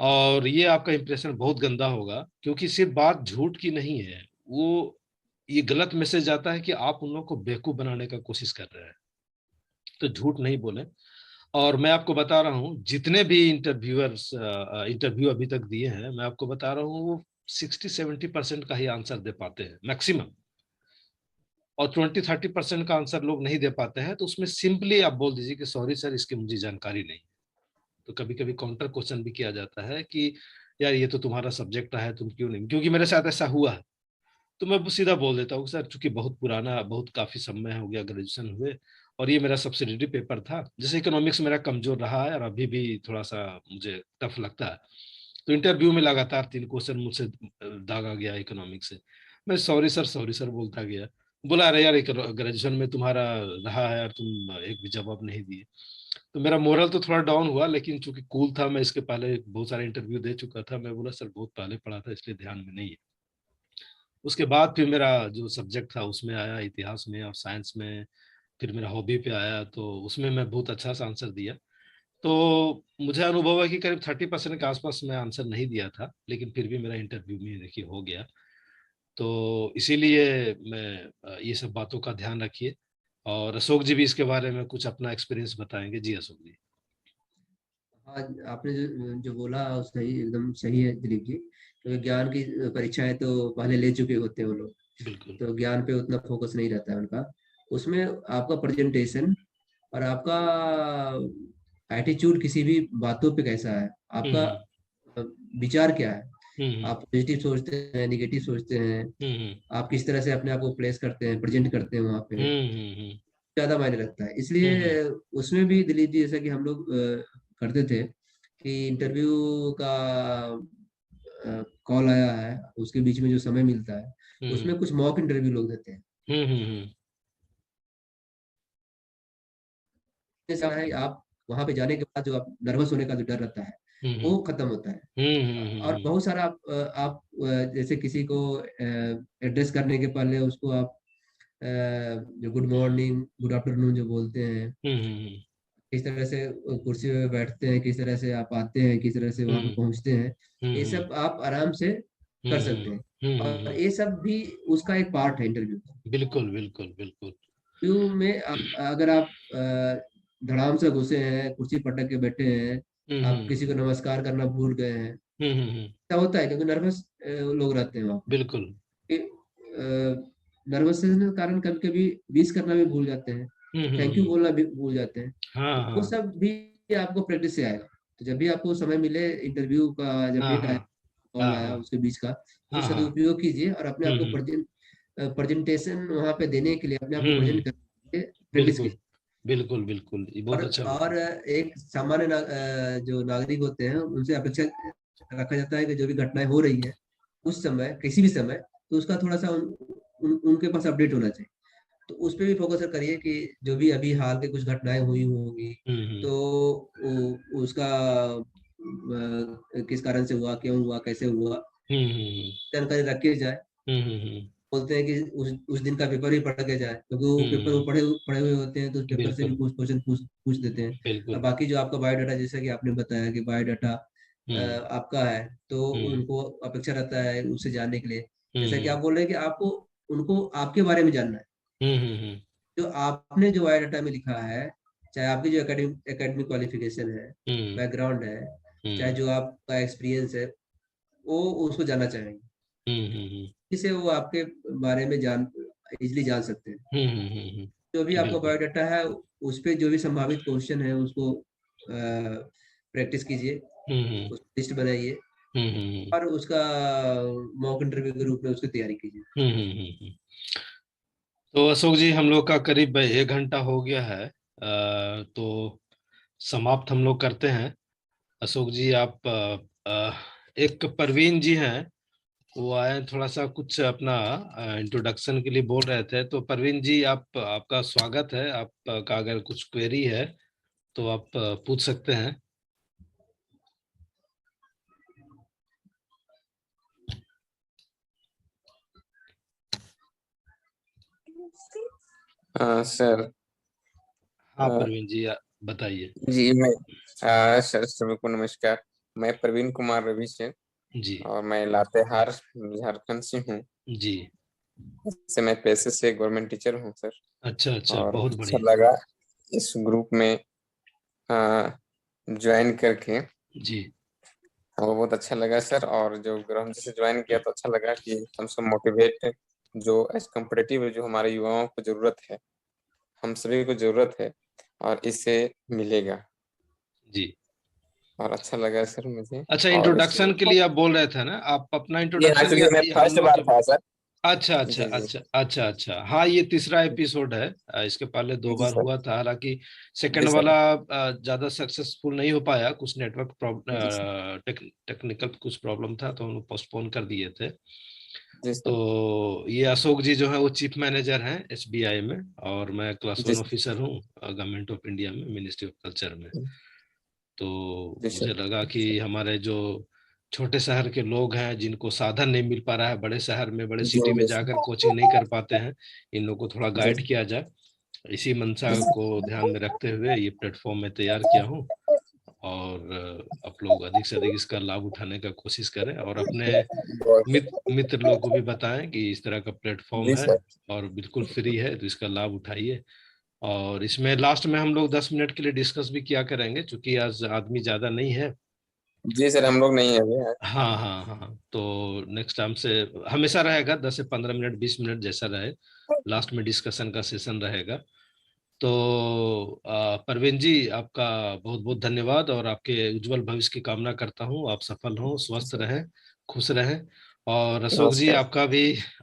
और ये आपका इंप्रेशन बहुत गंदा होगा, क्योंकि सिर्फ बात झूठ की नहीं है, वो ये गलत मैसेज आता है कि आप उन लोगों को बेवकूफ बनाने का कोशिश कर रहे हैं। तो झूठ नहीं बोले। और मैं आपको बता रहा हूँ, जितने भी इंटरव्यूअर्स इंटरव्यू अभी तक दिए हैं, मैं आपको बता रहा हूँ, वो 60-70% का ही आंसर दे पाते हैं मैक्सिमम। और 20-30% का आंसर लोग नहीं दे पाते हैं, तो उसमें सिंपली आप बोल दीजिए कि सॉरी सर, इसकी मुझे जानकारी नहीं। तो कभी कभी काउंटर क्वेश्चन भी किया जाता है कि यार ये तो तुम्हारा सब्जेक्ट है, तुम क्यों नहीं, क्योंकि मेरे साथ ऐसा हुआ है। तो मैं सीधा बोल देता हूँ सर, चूंकि बहुत पुराना, बहुत काफी समय हो गया ग्रेजुएशन हुए, और ये मेरा सब्सिडियरी पेपर था। जैसे इकोनॉमिक्स मेरा कमजोर रहा है और अभी भी थोड़ा सा मुझे टफ लगता है, तो इंटरव्यू में लगातार 3 क्वेश्चन मुझसे दागा गया इकोनॉमिक्स से। मैं सॉरी सर बोलता गया। बोला अरे यार, ग्रेजुएशन में तुम्हारा रहा है और तुम एक भी जवाब नहीं दिए। तो मेरा मोरल तो थोड़ा डाउन हुआ, लेकिन चूंकि कूल था, मैं इसके पहले बहुत सारे इंटरव्यू दे चुका था, मैं बोला सर बहुत पहले पढ़ा था, इसलिए ध्यान में नहीं है। उसके बाद फिर मेरा जो सब्जेक्ट था उसमें आया, इतिहास में और साइंस में। फिर मेरा हॉबी पे आया, तो उसमें मैं बहुत अच्छा सा आंसर दिया। तो मुझे अनुभव है कि करीब 30% के आसपास मैं आंसर नहीं दिया था, लेकिन फिर भी मेरा इंटरव्यू में देखिए हो गया। तो इसीलिए मैं ये सब बातों का ध्यान रखिए। और अशोक जी भी इसके बारे में कुछ अपना एक्सपीरियंस बताएंगे। जी अशोक जी। हाँ, आपने जो जो बोला वो सही, एकदम सही है दिलीप जी, क्योंकि ज्ञान की परीक्षाएं तो पहले ले चुके होते हैं वो लोग, बिल्कुल। तो ज्ञान पे उतना फोकस नहीं रहता है उनका। उसमें आपका प्रेजेंटेशन और आपका एटीट्यूड किसी भी बातों पे कैसा है, आपका हम्म अ, विचार क्या है, हम्म आप पॉजिटिव सोचते हैं, नेगेटिव सोचते हैं, हम्म आप किस तरह से अपने आप को प्लेस करते हैं, प्रेजेंट करते हैं वहां पे, हम्म ज्यादा मायने रखता है। हम्म इसलिए उसमें भी दिलीप जी, जैसा कि हम लोग करते थे कि इंटरव्यू का कॉल आया है, उसके बीच में जो समय मिलता है हम्म उसमें कुछ मॉक इंटरव्यू लोग देते हैं। हम्म जैसा है आप वहां पे जाने के बाद जो आप नर्वस होने का जो डर रहता है हम्म वो खत्म होता है। और हम्म बहुत सारा जैसे किसी को एड्रेस करने के पहले उसको आप जो गुड मॉर्निंग, गुड आफ्टरनून जो बोलते हैं, हम्म किस तरह से कुर्सी पे बैठते हैं, किस तरह से आप आते हैं, किस तरह से वहां पे हम्म पहुंचते हैं, ये हम्म सब आप आराम से कर सकते हैं। और ये सब भी उसका एक पार्ट है इंटरव्यू का। बिल्कुल बिल्कुल बिल्कुल। इंटरव्यू में अगर आप धड़ाम से घुसे हैं, कुर्सी पटक के बैठे हैं, आप हम्म किसी को नमस्कार करना भूल गए हैं, हम्म। ऐसा होता है क्योंकि नर्वस लोग रहते हैं वहाँ बिल्कुल। पे। नर्वसनेस के कारण कभी कभी विश करना भी भूल जाते हैं, थैंक यू हम्म। बोलना भी भूल जाते हैं। हाँ तो वो हाँ सब भी आपको प्रैक्टिस से आएगा। तो जब भी आपको समय मिले, इंटरव्यू का जब हाँ डेट हाँ आया, कॉल हाँ आया हाँ उसके बीच का, तो हाँ हाँ। सदुपयोग कीजिए और अपने आप को हम्म प्रेजेंटेशन वहां पे देने के लिए, अपने आप को प्रेजेंट हम्म। करने के लिए प्रैक्टिस बिल्कुल कीजिए। बिल्कुल बिल्कुल, ये बहुत अच्छा और बताया। एक सामान्य जो नागरिक होते हैं उनसे अपेक्षा रखा जाता है कि जो भी घटनाएं हो रही है उस समय, किसी भी समय, तो उसका थोड़ा सा उनके पास अपडेट होना चाहिए। तो उस पे भी फोकस करिए कि जो भी अभी हाल के कुछ घटनाएं हुई होंगी, हम्म तो उसका किस कारण से हुआ, क्यों हुआ, कैसे हुआ, हम्म जानकारी रख के जाए। हम्म। बोलते हैं कि उस दिन का पेपर भी पढ़ के जाए, क्योंकि वो पेपर वो हम्म। पढ़े हुए होते हैं, तो उस पेपर से भी बिल्कुल कुछ क्वेश्चन पूछ देते हैं। और बिल्कुल। बाकी जो आपका बायोडाटा, जैसा कि आपने बताया कि बायोडाटा हम्म आपका है, तो हम्म उनको अपेक्षा रहता है उससे जानने के लिए। जैसा कि हम्म आप बोल रहे हैं कि आपको उनको आपके बारे में जानना है, हम्म जो आपने जो बायोडाटा में लिखा है, चाहे आपकी जो एकेडमिक क्वालिफिकेशन है, हम्म बैकग्राउंड है, चाहे हम्म जो आपका एक्सपीरियंस है, वो उसको जानना चाहेंगे। हम्म इसे वो आपके बारे में इजिली जान सकते हैं। हम्म। जो भी आपका बिल्कुल। बायोडाटा है उस पे जो भी संभावित क्वेश्चन है उसको प्रैक्टिस कीजिए, हम्म उस लिस्ट बनाइए हम्म और उसका मॉक इंटरव्यू के रूप में उसकी तैयारी कीजिए। हम्म। तो अशोक जी, हम लोग का करीब 1 घंटा हो गया है, तो समाप्त हम लोग करते हैं। अशोक जी, आप एक परवीन जी हैं, वो आए, थोड़ा सा कुछ अपना इंट्रोडक्शन के लिए बोल रहे थे। तो परवीन जी, आप, आपका स्वागत है। आपका अगर कुछ क्वेरी है तो आप पूछ सकते हैं। सर। हाँ अ, परवीन जी, बताइए। जी मैं सर, सभी को नमस्कार। मैं प्रवीण कुमार रवि से जी और मैं लातेहार झारखंड से हूँ। जी। इससे मैं पेशे से गवर्नमेंट टीचर हूँ सर। अच्छा अच्छा, और बहुत अच्छा बढ़िया। लगा इस ग्रुप में ज्वाइन करके, जी वो बहुत अच्छा लगा सर। और जो हम जैसे ज्वाइन किया तो अच्छा लगा कि हम सब मोटिवेट, जो एज कम्पिटिटिव जो हमारे युवाओं को जरूरत है, हम सभी को जरूरत है और इससे मिलेगा। जी। और अच्छा लगा सर मुझे। अच्छा, और इंट्रोडक्शन के लिए आप बोल रहे थे ना, आप अपना ये इंट्रोडक्शन एक्चुअली मैं या हम फर्स्ट लोग बार के। था सर। अच्छा अच्छा जी जी अच्छा अच्छा अच्छा, हाँ ये तीसरा एपिसोड है। इसके पहले दो जी बार सर। हुआ था, हालांकि जी सेकंड सर। वाला ज्यादा सक्सेसफुल नहीं हो पाया, कुछ नेटवर्क जी सर। टेक्निकल कुछ प्रॉब्लम था तो हम पोस्टपोन कर दिए थे। जी सर। तो ये अशोक जी जो है वो चीफ मैनेजर हैं एसबीआई में, और मैं क्लास जी वन सर। ऑफिसर हूँ गवर्नमेंट ऑफ इंडिया में, मिनिस्ट्री ऑफ कल्चर में। तो जी मुझे सर। लगा कि हमारे जो छोटे शहर के लोग हैं जिनको साधन नहीं मिल पा रहा है, बड़े शहर में बड़े जी सिटी में जी जाकर कोचिंग नहीं कर पाते हैं, इन लोगों को थोड़ा जी गाइड किया जाए। इसी मंशा जी को ध्यान में रखते हुए ये प्लेटफॉर्म में तैयार किया हूँ। और आप लोग अधिक से अधिक इसका लाभ उठाने का कोशिश करें और अपने मित्र लोगों को भी बताएं कि इस तरह का प्लेटफॉर्म जी है सर। और बिल्कुल फ्री है, तो इसका लाभ उठाइए। और इसमें लास्ट में हम लोग 10 मिनट के लिए डिस्कस भी किया करेंगे, क्योंकि आज आदमी ज्यादा नहीं है। जी सर, हम लोग नहीं है अभी। हाँ हाँ हाँ, तो नेक्स्ट टाइम से हमेशा रहेगा 10 से 15 मिनट, 20 मिनट जैसा रहे, लास्ट में डिस्कशन का सेशन रहेगा। तो परवीन जी, आपका बहुत बहुत धन्यवाद और आपके उज्जवल भविष्य की कामना करता हूँ। आप सफल हों, स्वस्थ रहें, खुश रहें। और अशोक जी, नमस्कार।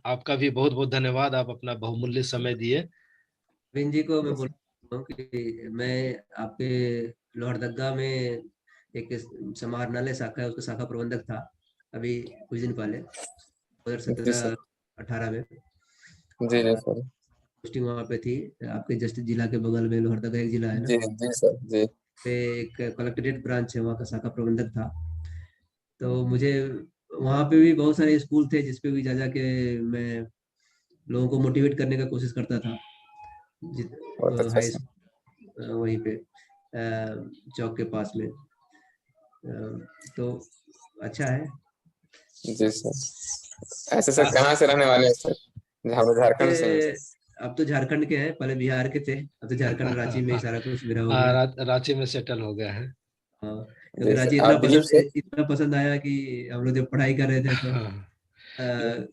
आपका भी बहुत बहुत धन्यवाद, आप अपना बहुमूल्य समय दिए। प्रवीण जी को मैं बोल रहा हूँ कि मैं आपके लोहरदगा में एक समाहरणालय शाखा है, उसका शाखा प्रबंधक था अभी कुछ दिन पहले, जी सर। 2017-18 में जी जी सर। पोस्टिंग वहाँ पे थी। आपके जस्ट जिला के बगल में लोहरदगा एक जिला है ना, जी जी सर। जी पे एक कलेक्ट्रेट ब्रांच है, वहाँ का शाखा प्रबंधक था। तो मुझे वहाँ पे भी बहुत सारे स्कूल थे जिसपे भी जा जा के मैं लोगों को मोटिवेट करने का कोशिश करता था। बहुत अच्छा हाई सर। वहीं पे चौक के पास में। तो अच्छा है। जी सर। ऐसे सर कहाँ से रहने वाले हैं सर? झारखंड से हैं सर। अब तो झारखंड के हैं, पहले बिहार के थे, अब तो झारखंड रांची में ही सारा कुछ मेरा हो गया। रांची में सेटल हो गया है। हाँ, क्योंकि जी सर, रांची आप दिलीप से? इतना पसंद आया कि हम लोग जब पढ़ाई कर रहे थे तो हाँ, अ,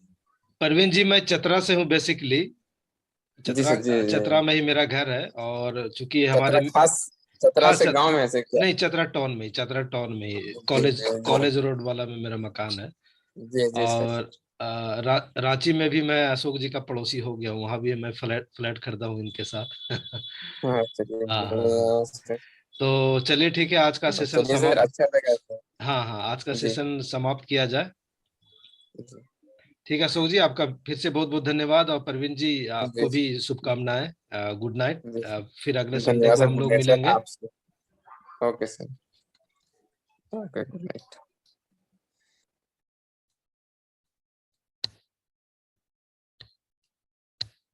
परवीन जी, मैं चतरा से हूँ बेसिकली। जी चतरा सर। जी जी। चतरा में ही मेरा घर है, और चूंकि चतरा हमारे। खास, चतरा हाँ से गांव में ऐसे क्या? नहीं, चतरा टाउन में ही, चतरा टाउन में ही, जी कॉलेज जी जी। कॉलेज रोड वाला में मेरा मकान है। जी जी सर। और रांची में भी मैं अशोक जी का पड़ोसी हो गया हूँ, वहां भी मैं फ्लैट फ्लैट खरीदा हूँ इनके साथ। हाँ चलिए हाँ हाँ हाँ। बढ़िया सर। तो चलिए ठीक है, आज का सेशन चलिए सर, समाप्त। अच्छा लगा सर। हाँ हाँ, आज का जी सेशन समाप्त किया जाए। जी ठीक है अशोक जी, आपका फिर से बहुत बहुत धन्यवाद, और परवीन जी जी आपको भी शुभकामनाएं। Good night. जी। फिर अगले संडे धन्यवाद को सर, हम गुड लोग नाइट सर मिलेंगे। आपसे। Okay sir. Okay, good night.